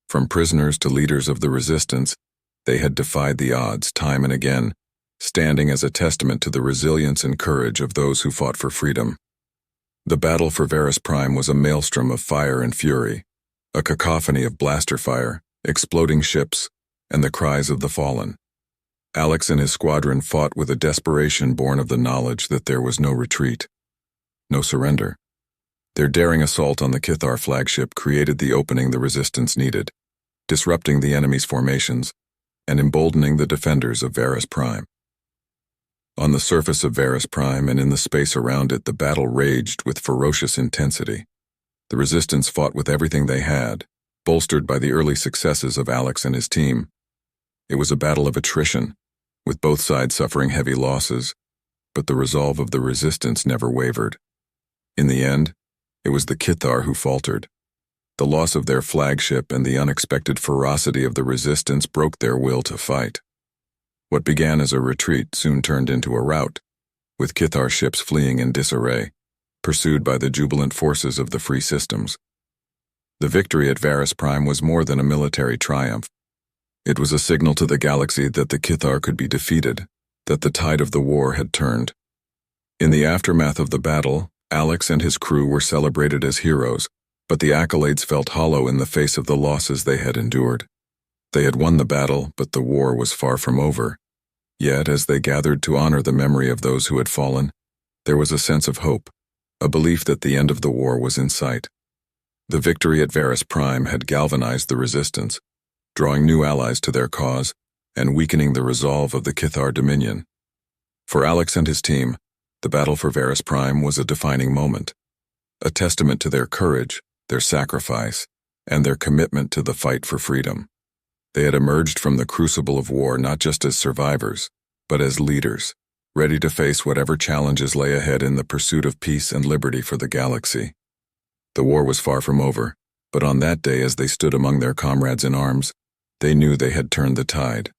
From prisoners to leaders of the resistance, they had defied the odds time and again, standing as a testament to the resilience and courage of those who fought for freedom. The battle for Varus Prime was a maelstrom of fire and fury, a cacophony of blaster fire, exploding ships, and the cries of the fallen. Alex and his squadron fought with a desperation born of the knowledge that there was no retreat, no surrender. Their daring assault on the Kethar flagship created the opening the resistance needed, disrupting the enemy's formations and emboldening the defenders of Varus Prime. On the surface of Varus Prime and in the space around it, the battle raged with ferocious intensity. The resistance fought with everything they had, bolstered by the early successes of Alex and his team. It was a battle of attrition, with both sides suffering heavy losses, but the resolve of the resistance never wavered. In the end, it was the Kethar who faltered. The loss of their flagship and the unexpected ferocity of the resistance broke their will to fight. What began as a retreat soon turned into a rout, with Kethar ships fleeing in disarray, pursued by the jubilant forces of the free systems. The victory at Varus Prime was more than a military triumph. It was a signal to the galaxy that the Kethar could be defeated, that the tide of the war had turned. In the aftermath of the battle, Alex and his crew were celebrated as heroes, but the accolades felt hollow in the face of the losses they had endured. They had won the battle, but the war was far from over. Yet, as they gathered to honor the memory of those who had fallen, there was a sense of hope, a belief that the end of the war was in sight. The victory at Varus Prime had galvanized the resistance, drawing new allies to their cause and weakening the resolve of the Kethar Dominion. For Alex and his team, the battle for Varus Prime was a defining moment, a testament to their courage, their sacrifice, and their commitment to the fight for freedom. They had emerged from the crucible of war not just as survivors, but as leaders, ready to face whatever challenges lay ahead in the pursuit of peace and liberty for the galaxy. The war was far from over, but on that day as they stood among their comrades in arms, they knew they had turned the tide.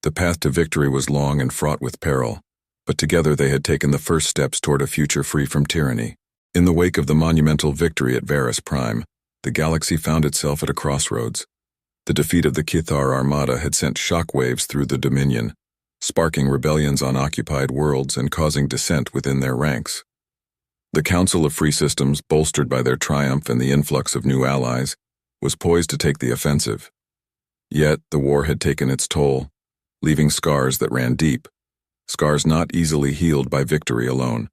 The path to victory was long and fraught with peril, but together they had taken the first steps toward a future free from tyranny. In the wake of the monumental victory at Varus Prime, the galaxy found itself at a crossroads. The defeat of the Kethar Armada had sent shockwaves through the Dominion, sparking rebellions on occupied worlds and causing dissent within their ranks. The Council of Free Systems, bolstered by their triumph and the influx of new allies, was poised to take the offensive. Yet the war had taken its toll, leaving scars that ran deep, scars not easily healed by victory alone.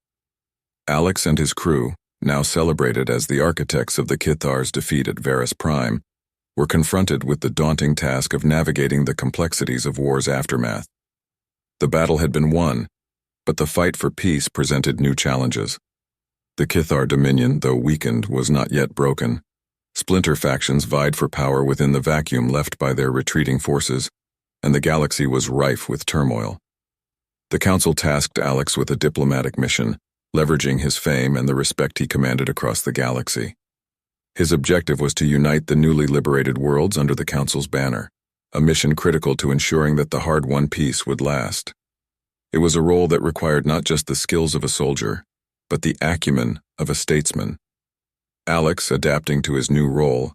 Alex and his crew, now celebrated as the architects of the Kethar's defeat at Varus Prime, were confronted with the daunting task of navigating the complexities of war's aftermath. The battle had been won, but the fight for peace presented new challenges. The Kethar Dominion, though weakened, was not yet broken. Splinter factions vied for power within the vacuum left by their retreating forces, and the galaxy was rife with turmoil. The Council tasked Alex with a diplomatic mission, leveraging his fame and the respect he commanded across the galaxy. His objective was to unite the newly liberated worlds under the Council's banner, a mission critical to ensuring that the hard-won peace would last. It was a role that required not just the skills of a soldier, but the acumen of a statesman. Alex, adapting to his new role,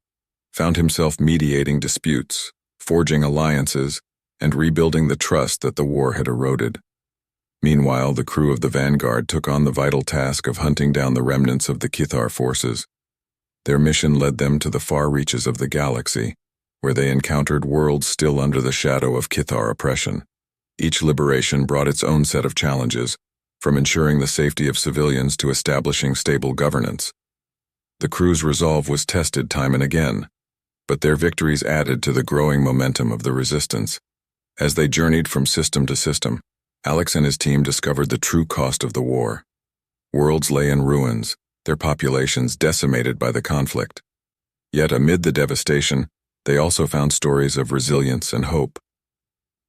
found himself mediating disputes, forging alliances, and rebuilding the trust that the war had eroded. Meanwhile, the crew of the Vanguard took on the vital task of hunting down the remnants of the Kethar forces. Their mission led them to the far reaches of the galaxy, where they encountered worlds still under the shadow of Kethar oppression. Each liberation brought its own set of challenges, from ensuring the safety of civilians to establishing stable governance. The crew's resolve was tested time and again, but their victories added to the growing momentum of the resistance. As they journeyed from system to system, Alex and his team discovered the true cost of the war. Worlds lay in ruins, their populations decimated by the conflict. Yet amid the devastation, they also found stories of resilience and hope.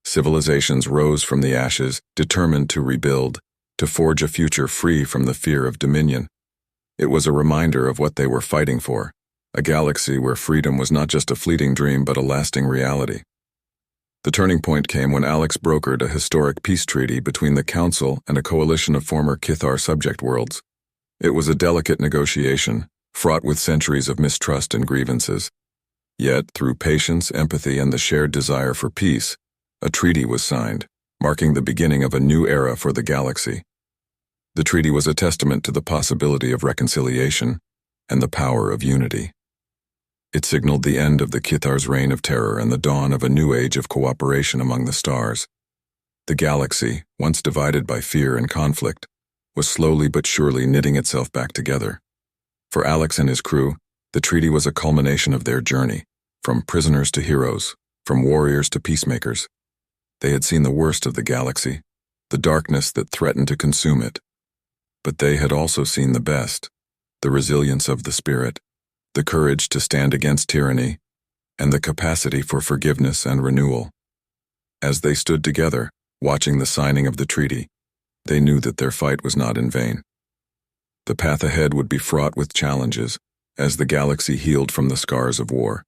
Civilizations rose from the ashes, determined to rebuild, to forge a future free from the fear of dominion. It was a reminder of what they were fighting for, a galaxy where freedom was not just a fleeting dream but a lasting reality. The turning point came when Alex brokered a historic peace treaty between the Council and a coalition of former Kethar subject worlds. It was a delicate negotiation, fraught with centuries of mistrust and grievances. Yet, through patience, empathy, and the shared desire for peace, a treaty was signed, marking the beginning of a new era for the galaxy. The treaty was a testament to the possibility of reconciliation and the power of unity. It signaled the end of the Kethar's reign of terror and the dawn of a new age of cooperation among the stars. The galaxy, once divided by fear and conflict, was slowly but surely knitting itself back together. For Alex and his crew, the treaty was a culmination of their journey, from prisoners to heroes, from warriors to peacemakers. They had seen the worst of the galaxy, the darkness that threatened to consume it. But they had also seen the best, the resilience of the spirit, the courage to stand against tyranny, and the capacity for forgiveness and renewal. As they stood together, watching the signing of the treaty, they knew that their fight was not in vain. The path ahead would be fraught with challenges as the galaxy healed from the scars of war.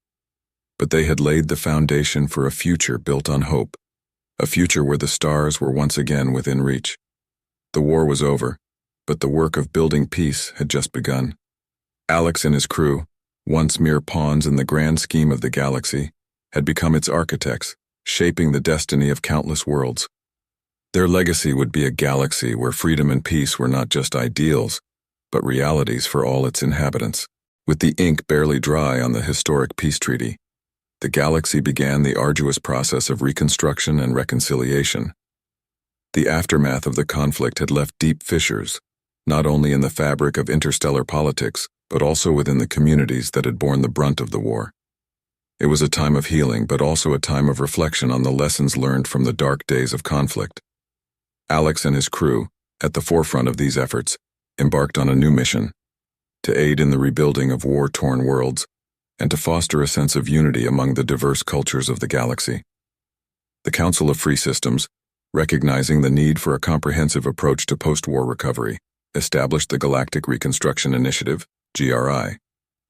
But they had laid the foundation for a future built on hope, a future where the stars were once again within reach. The war was over, but the work of building peace had just begun. Alex and his crew, once mere pawns in the grand scheme of the galaxy, had become its architects, shaping the destiny of countless worlds. Their legacy would be a galaxy where freedom and peace were not just ideals, but realities for all its inhabitants. With the ink barely dry on the historic peace treaty, the galaxy began the arduous process of reconstruction and reconciliation. The aftermath of the conflict had left deep fissures, not only in the fabric of interstellar politics, but also within the communities that had borne the brunt of the war. It was a time of healing, but also a time of reflection on the lessons learned from the dark days of conflict. Alex and his crew, at the forefront of these efforts, embarked on a new mission: to aid in the rebuilding of war-torn worlds and to foster a sense of unity among the diverse cultures of the galaxy. The Council of Free Systems, recognizing the need for a comprehensive approach to post-war recovery, established the Galactic Reconstruction Initiative, GRI,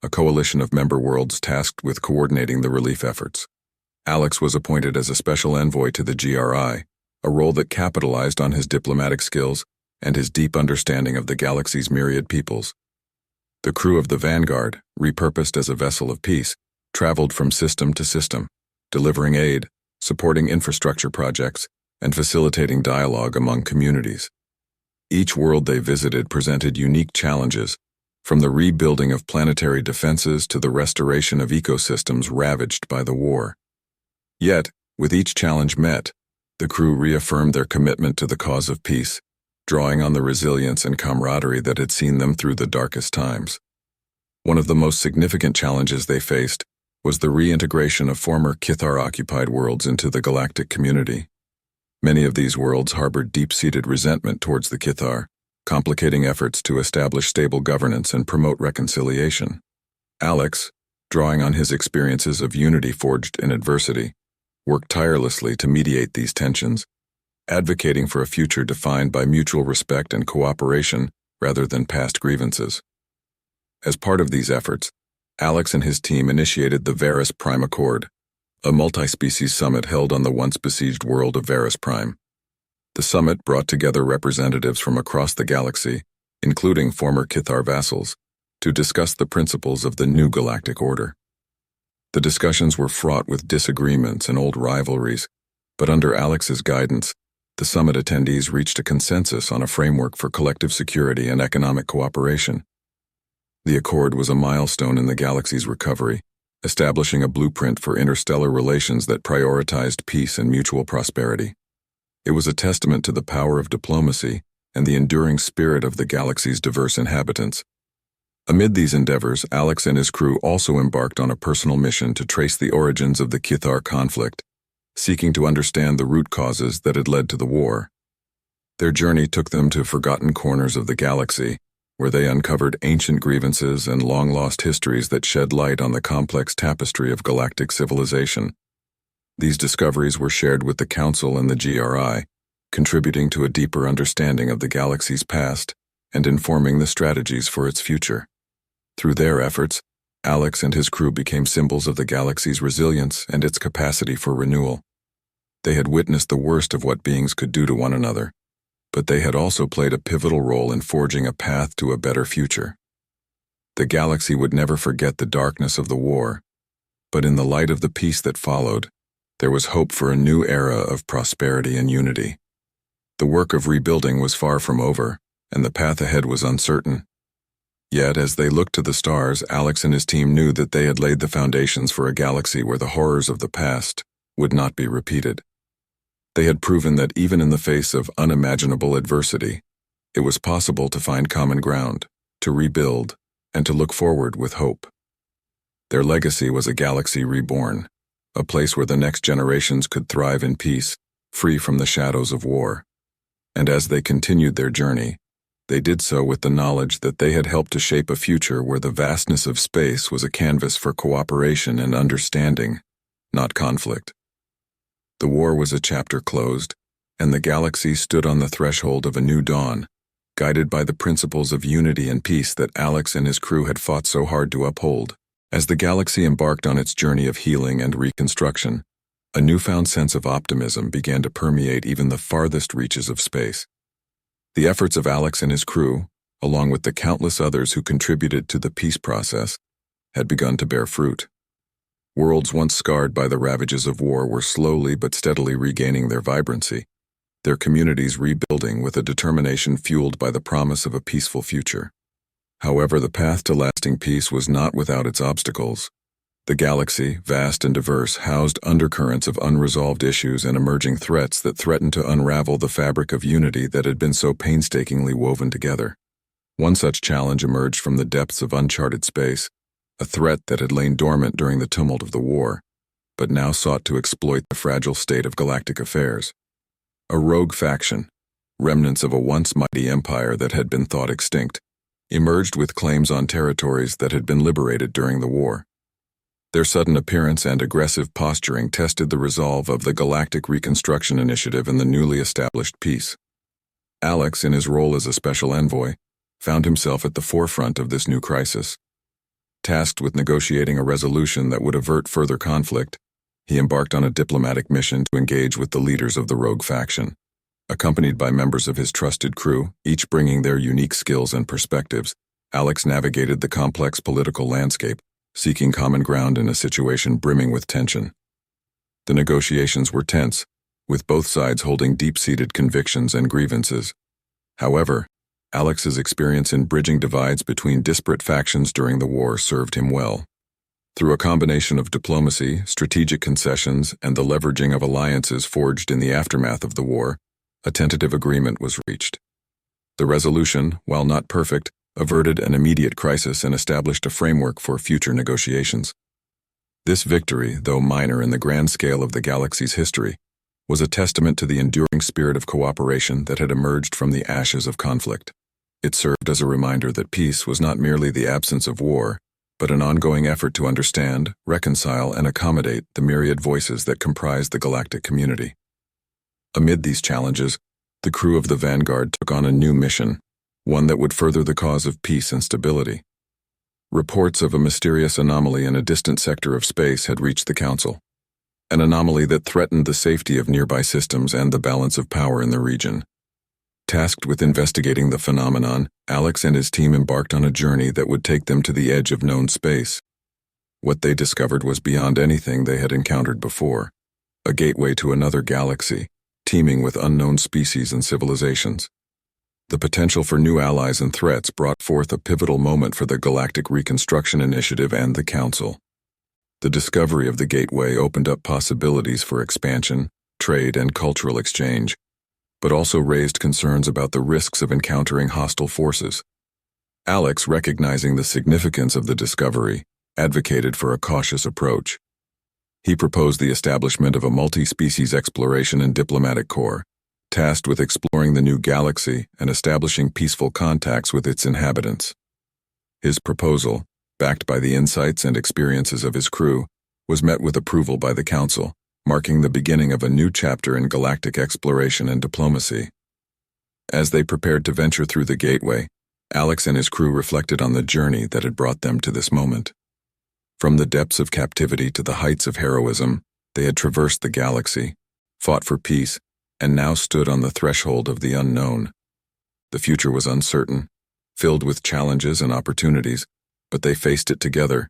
a coalition of member worlds tasked with coordinating the relief efforts. Alex was appointed as a special envoy to the GRI, a role that capitalized on his diplomatic skills and his deep understanding of the galaxy's myriad peoples. The crew of the Vanguard, repurposed as a vessel of peace, traveled from system to system, delivering aid, supporting infrastructure projects, and facilitating dialogue among communities. Each world they visited presented unique challenges, from the rebuilding of planetary defenses to the restoration of ecosystems ravaged by the war. Yet, with each challenge met, the crew reaffirmed their commitment to the cause of peace, drawing on the resilience and camaraderie that had seen them through the darkest times. One of the most significant challenges they faced was the reintegration of former kethar-occupied worlds into the galactic community. Many of these worlds harbored deep-seated resentment towards the kethar, complicating efforts to establish stable governance and promote reconciliation. Alex, drawing on his experiences of unity forged in adversity, worked tirelessly to mediate these tensions, advocating for a future defined by mutual respect and cooperation rather than past grievances. As part of these efforts, Alex and his team initiated the Varus Prime Accord, a multi-species summit held on the once-besieged world of Varus Prime. The summit brought together representatives from across the galaxy, including former kethar vassals, to discuss the principles of the new galactic order. The discussions were fraught with disagreements and old rivalries, but under Alex's guidance, the summit attendees reached a consensus on a framework for collective security and economic cooperation. The accord was a milestone in the galaxy's recovery, establishing a blueprint for interstellar relations that prioritized peace and mutual prosperity. It was a testament to the power of diplomacy and the enduring spirit of the galaxy's diverse inhabitants. Amid these endeavors, Alex and his crew also embarked on a personal mission to trace the origins of the kethar conflict, seeking to understand the root causes that had led to the war. Their journey took them to forgotten corners of the galaxy, where they uncovered ancient grievances and long-lost histories that shed light on the complex tapestry of galactic civilization. These discoveries were shared with the Council and the GRI, contributing to a deeper understanding of the galaxy's past and informing the strategies for its future. Through their efforts, Alex and his crew became symbols of the galaxy's resilience and its capacity for renewal. They had witnessed the worst of what beings could do to one another, but they had also played a pivotal role in forging a path to a better future. The galaxy would never forget the darkness of the war, but in the light of the peace that followed, there was hope for a new era of prosperity and unity. The work of rebuilding was far from over, and the path ahead was uncertain. Yet, as they looked to the stars, Alex and his team knew that they had laid the foundations for a galaxy where the horrors of the past would not be repeated. They had proven that even in the face of unimaginable adversity, it was possible to find common ground, to rebuild, and to look forward with hope. Their legacy was a galaxy reborn, a place where the next generations could thrive in peace, free from the shadows of war. And as they continued their journey, they did so with the knowledge that they had helped to shape a future where the vastness of space was a canvas for cooperation and understanding, not conflict. The war was a chapter closed, and the galaxy stood on the threshold of a new dawn, guided by the principles of unity and peace that Alex and his crew had fought so hard to uphold. As the galaxy embarked on its journey of healing and reconstruction, a newfound sense of optimism began to permeate even the farthest reaches of space. The efforts of Alex and his crew, along with the countless others who contributed to the peace process, had begun to bear fruit. Worlds once scarred by the ravages of war were slowly but steadily regaining their vibrancy, their communities rebuilding with a determination fueled by the promise of a peaceful future. However, the path to lasting peace was not without its obstacles. The galaxy, vast and diverse, housed undercurrents of unresolved issues and emerging threats that threatened to unravel the fabric of unity that had been so painstakingly woven together. One such challenge emerged from the depths of uncharted space, a threat that had lain dormant during the tumult of the war, but now sought to exploit the fragile state of galactic affairs. A rogue faction, remnants of a once mighty empire that had been thought extinct, emerged with claims on territories that had been liberated during the war. Their sudden appearance and aggressive posturing tested the resolve of the Galactic Reconstruction Initiative and the newly established peace. Alex, in his role as a special envoy, found himself at the forefront of this new crisis. Tasked with negotiating a resolution that would avert further conflict, he embarked on a diplomatic mission to engage with the leaders of the rogue faction. Accompanied by members of his trusted crew, each bringing their unique skills and perspectives, Alex navigated the complex political landscape, seeking common ground in a situation brimming with tension. The negotiations were tense, with both sides holding deep-seated convictions and grievances. However, Alex's experience in bridging divides between disparate factions during the war served him well. Through a combination of diplomacy, strategic concessions, and the leveraging of alliances forged in the aftermath of the war, a tentative agreement was reached. The resolution, while not perfect, averted an immediate crisis and established a framework for future negotiations. This victory, though minor in the grand scale of the galaxy's history, was a testament to the enduring spirit of cooperation that had emerged from the ashes of conflict. It served as a reminder that peace was not merely the absence of war, but an ongoing effort to understand, reconcile, and accommodate the myriad voices that comprise the galactic community. Amid these challenges, the crew of the Vanguard took on a new mission, one that would further the cause of peace and stability. Reports of a mysterious anomaly in a distant sector of space had reached the Council, an anomaly that threatened the safety of nearby systems and the balance of power in the region. Tasked with investigating the phenomenon, Alex and his team embarked on a journey that would take them to the edge of known space. What they discovered was beyond anything they had encountered before, a gateway to another galaxy, teeming with unknown species and civilizations. The potential for new allies and threats brought forth a pivotal moment for the Galactic Reconstruction Initiative and the Council. The discovery of the gateway opened up possibilities for expansion, trade, and cultural exchange, but also raised concerns about the risks of encountering hostile forces. Alex, recognizing the significance of the discovery, advocated for a cautious approach. He proposed the establishment of a multi-species exploration and diplomatic corps, tasked with exploring the new galaxy and establishing peaceful contacts with its inhabitants. His proposal, backed by the insights and experiences of his crew, was met with approval by the Council, marking the beginning of a new chapter in galactic exploration and diplomacy. As they prepared to venture through the gateway, Alex and his crew reflected on the journey that had brought them to this moment. From the depths of captivity to the heights of heroism, they had traversed the galaxy, fought for peace, and now stood on the threshold of the unknown. The future was uncertain, filled with challenges and opportunities, but they faced it together,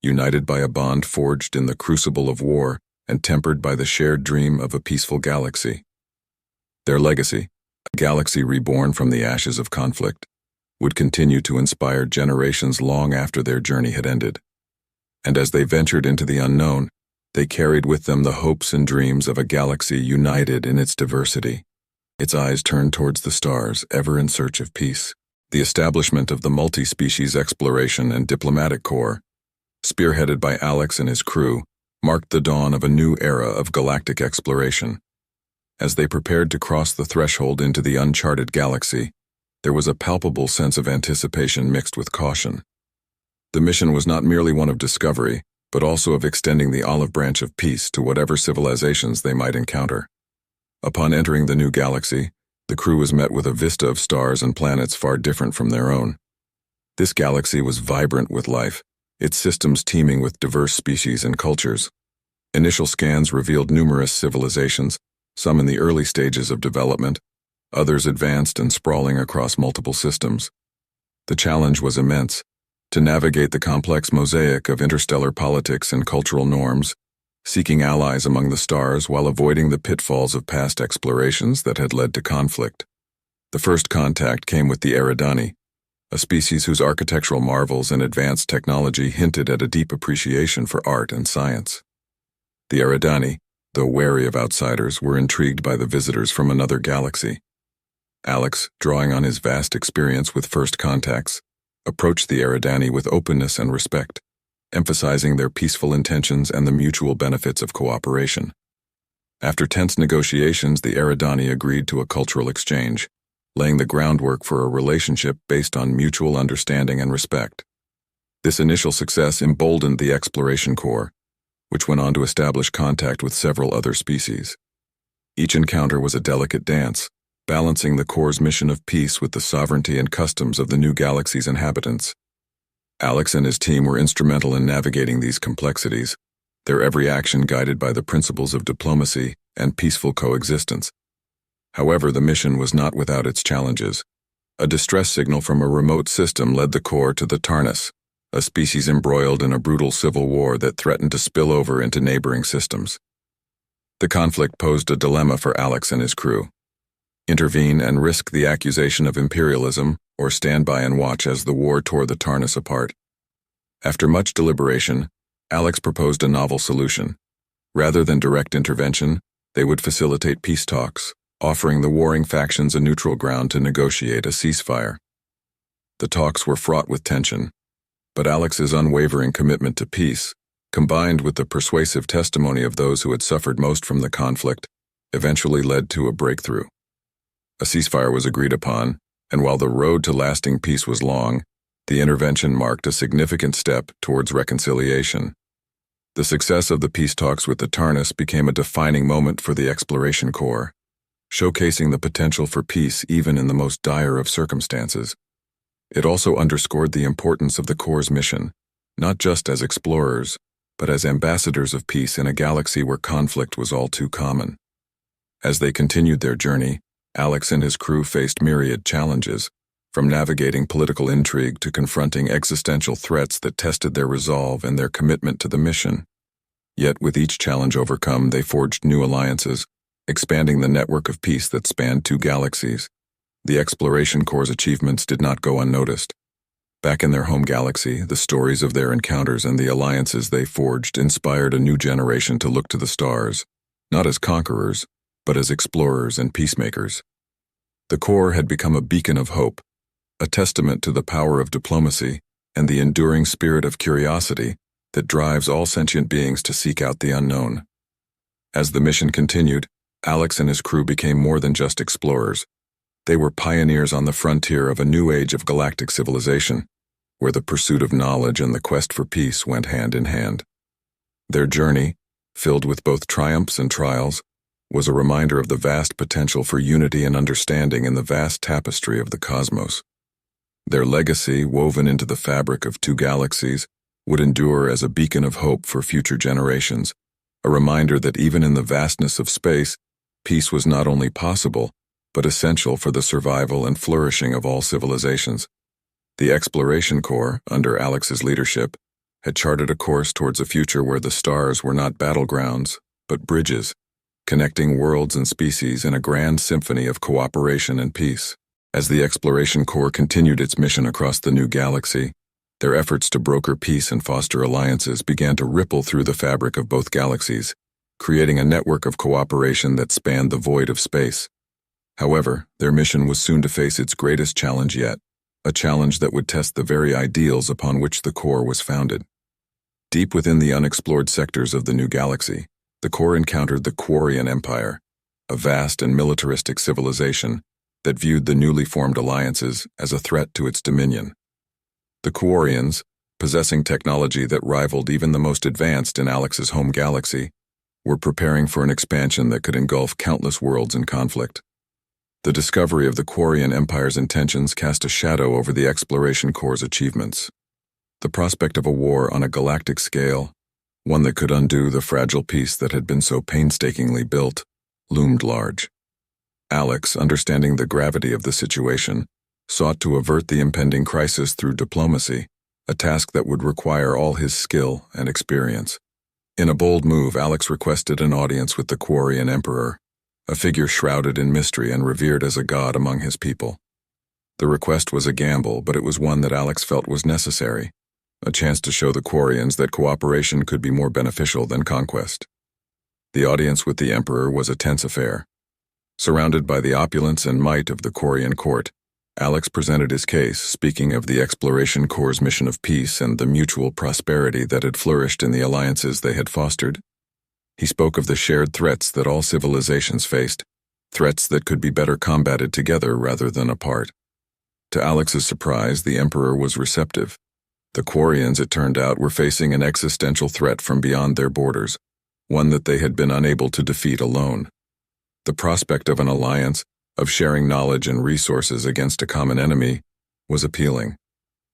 united by a bond forged in the crucible of war and tempered by the shared dream of a peaceful galaxy. Their legacy, a galaxy reborn from the ashes of conflict, would continue to inspire generations long after their journey had ended. And as they ventured into the unknown, they carried with them the hopes and dreams of a galaxy united in its diversity, its eyes turned towards the stars, ever in search of peace. The establishment of the multi-species exploration and diplomatic corps, spearheaded by Alex and his crew, marked the dawn of a new era of galactic exploration. As they prepared to cross the threshold into the uncharted galaxy, there was a palpable sense of anticipation mixed with caution. The mission was not merely one of discovery, but also of extending the olive branch of peace to whatever civilizations they might encounter. Upon entering the new galaxy, the crew was met with a vista of stars and planets far different from their own. This galaxy was vibrant with life, its systems teeming with diverse species and cultures. Initial scans revealed numerous civilizations, some in the early stages of development, others advanced and sprawling across multiple systems. The challenge was immense, to navigate the complex mosaic of interstellar politics and cultural norms, seeking allies among the stars while avoiding the pitfalls of past explorations that had led to conflict. The first contact came with the Eridani, a species whose architectural marvels and advanced technology hinted at a deep appreciation for art and science. The Eridani, though wary of outsiders, were intrigued by the visitors from another galaxy. Alex, drawing on his vast experience with first contacts, approached the Eridani with openness and respect, emphasizing their peaceful intentions and the mutual benefits of cooperation. After tense negotiations, the Eridani agreed to a cultural exchange, laying the groundwork for a relationship based on mutual understanding and respect. This initial success emboldened the Exploration Corps, which went on to establish contact with several other species. Each encounter was a delicate dance, balancing the Corps' mission of peace with the sovereignty and customs of the new galaxy's inhabitants. Alex and his team were instrumental in navigating these complexities, their every action guided by the principles of diplomacy and peaceful coexistence. However, the mission was not without its challenges. A distress signal from a remote system led the Corps to the Tarnus, a species embroiled in a brutal civil war that threatened to spill over into neighboring systems. The conflict posed a dilemma for Alex and his crew: intervene and risk the accusation of imperialism, or stand by and watch as the war tore the Tarnus apart. After much deliberation, Alex proposed a novel solution. Rather than direct intervention, they would facilitate peace talks, offering the warring factions a neutral ground to negotiate a ceasefire. The talks were fraught with tension, but Alex's unwavering commitment to peace, combined with the persuasive testimony of those who had suffered most from the conflict, eventually led to a breakthrough. A ceasefire was agreed upon, and while the road to lasting peace was long, the intervention marked a significant step towards reconciliation. The success of the peace talks with the Tarnus became a defining moment for the Exploration Corps, showcasing the potential for peace even in the most dire of circumstances. It also underscored the importance of the Corps' mission, not just as explorers, but as ambassadors of peace in a galaxy where conflict was all too common. As they continued their journey, Alex and his crew faced myriad challenges, from navigating political intrigue to confronting existential threats that tested their resolve and their commitment to the mission. Yet with each challenge overcome, they forged new alliances, expanding the network of peace that spanned two galaxies. The Exploration Corps' achievements did not go unnoticed. Back in their home galaxy, the stories of their encounters and the alliances they forged inspired a new generation to look to the stars, not as conquerors, but as explorers and peacemakers. The Corps had become a beacon of hope, a testament to the power of diplomacy and the enduring spirit of curiosity that drives all sentient beings to seek out the unknown. As the mission continued, Alex and his crew became more than just explorers. They were pioneers on the frontier of a new age of galactic civilization, where the pursuit of knowledge and the quest for peace went hand in hand. Their journey, filled with both triumphs and trials, was a reminder of the vast potential for unity and understanding in the vast tapestry of the cosmos. Their legacy, woven into the fabric of two galaxies, would endure as a beacon of hope for future generations, a reminder that even in the vastness of space, peace was not only possible, but essential for the survival and flourishing of all civilizations. The Exploration Corps, under Alex's leadership, had charted a course towards a future where the stars were not battlegrounds, but bridges, connecting worlds and species in a grand symphony of cooperation and peace. As the Exploration Corps continued its mission across the new galaxy, their efforts to broker peace and foster alliances began to ripple through the fabric of both galaxies, creating a network of cooperation that spanned the void of space. However, their mission was soon to face its greatest challenge yet, a challenge that would test the very ideals upon which the Corps was founded. Deep within the unexplored sectors of the new galaxy, the Corps encountered the Quarian Empire, a vast and militaristic civilization that viewed the newly formed alliances as a threat to its dominion. The Quarians, possessing technology that rivaled even the most advanced in Alex's home galaxy, were preparing for an expansion that could engulf countless worlds in conflict. The discovery of the Quarian Empire's intentions cast a shadow over the Exploration Corps' achievements. The prospect of a war on a galactic scale, one that could undo the fragile peace that had been so painstakingly built, loomed large. Alex, understanding the gravity of the situation, sought to avert the impending crisis through diplomacy, a task that would require all his skill and experience. In a bold move, Alex requested an audience with the Quarian Emperor, a figure shrouded in mystery and revered as a god among his people. The request was a gamble, but it was one that Alex felt was necessary, a chance to show the Quarians that cooperation could be more beneficial than conquest. The audience with the Emperor was a tense affair. Surrounded by the opulence and might of the Quarian court, Alex presented his case, speaking of the Exploration Corps' mission of peace and the mutual prosperity that had flourished in the alliances they had fostered. He spoke of the shared threats that all civilizations faced, threats that could be better combated together rather than apart. To Alex's surprise, the Emperor was receptive. The Quarians, it turned out, were facing an existential threat from beyond their borders, one that they had been unable to defeat alone. The prospect of an alliance, of sharing knowledge and resources against a common enemy, was appealing.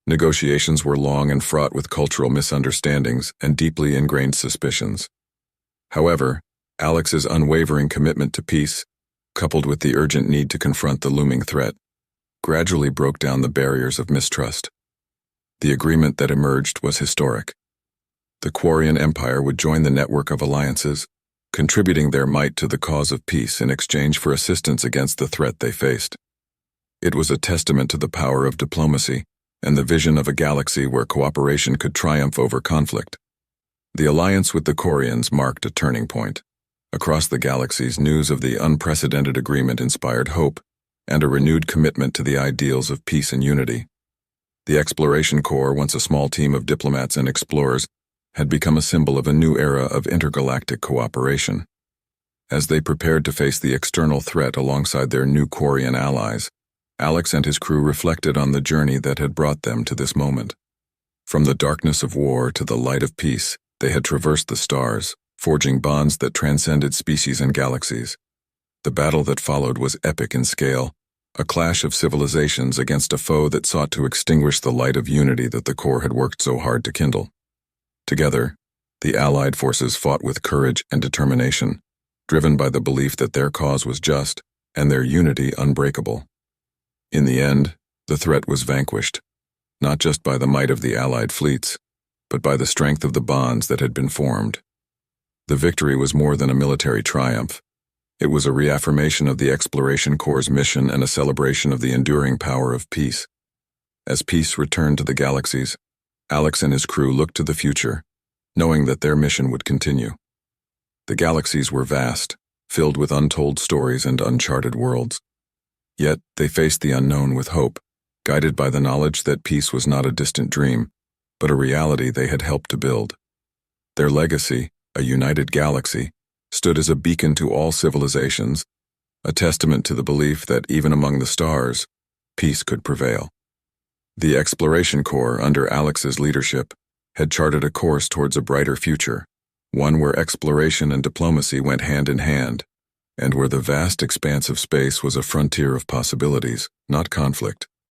Negotiations were long and fraught with cultural misunderstandings and deeply ingrained suspicions. However, Alex's unwavering commitment to peace, coupled with the urgent need to confront the looming threat, gradually broke down the barriers of mistrust. The agreement that emerged was historic. The Quarian Empire would join the network of alliances, contributing their might to the cause of peace in exchange for assistance against the threat they faced. It was a testament to the power of diplomacy and the vision of a galaxy where cooperation could triumph over conflict. The alliance with the Quarians marked a turning point. Across the galaxies, news of the unprecedented agreement inspired hope and a renewed commitment to the ideals of peace and unity. The Exploration Corps, once a small team of diplomats and explorers, had become a symbol of a new era of intergalactic cooperation. As they prepared to face the external threat alongside their new Quarian allies, Alex and his crew reflected on the journey that had brought them to this moment. From the darkness of war to the light of peace, they had traversed the stars, forging bonds that transcended species and galaxies. The battle that followed was epic in scale, a clash of civilizations against a foe that sought to extinguish the light of unity that the Corps had worked so hard to kindle. Together, the Allied forces fought with courage and determination, driven by the belief that their cause was just and their unity unbreakable. In the end, the threat was vanquished, not just by the might of the Allied fleets, but by the strength of the bonds that had been formed. The victory was more than a military triumph. It was a reaffirmation of the Exploration Corps' mission and a celebration of the enduring power of peace. As peace returned to the galaxies, Alex and his crew looked to the future, knowing that their mission would continue. The galaxies were vast, filled with untold stories and uncharted worlds. Yet they faced the unknown with hope, guided by the knowledge that peace was not a distant dream, but a reality they had helped to build. Their legacy, a united galaxy, stood as a beacon to all civilizations, a testament to the belief that even among the stars, peace could prevail. The Exploration Corps, under Alex's leadership, had charted a course towards a brighter future, one where exploration and diplomacy went hand in hand, and where the vast expanse of space was a frontier of possibilities, not conflict.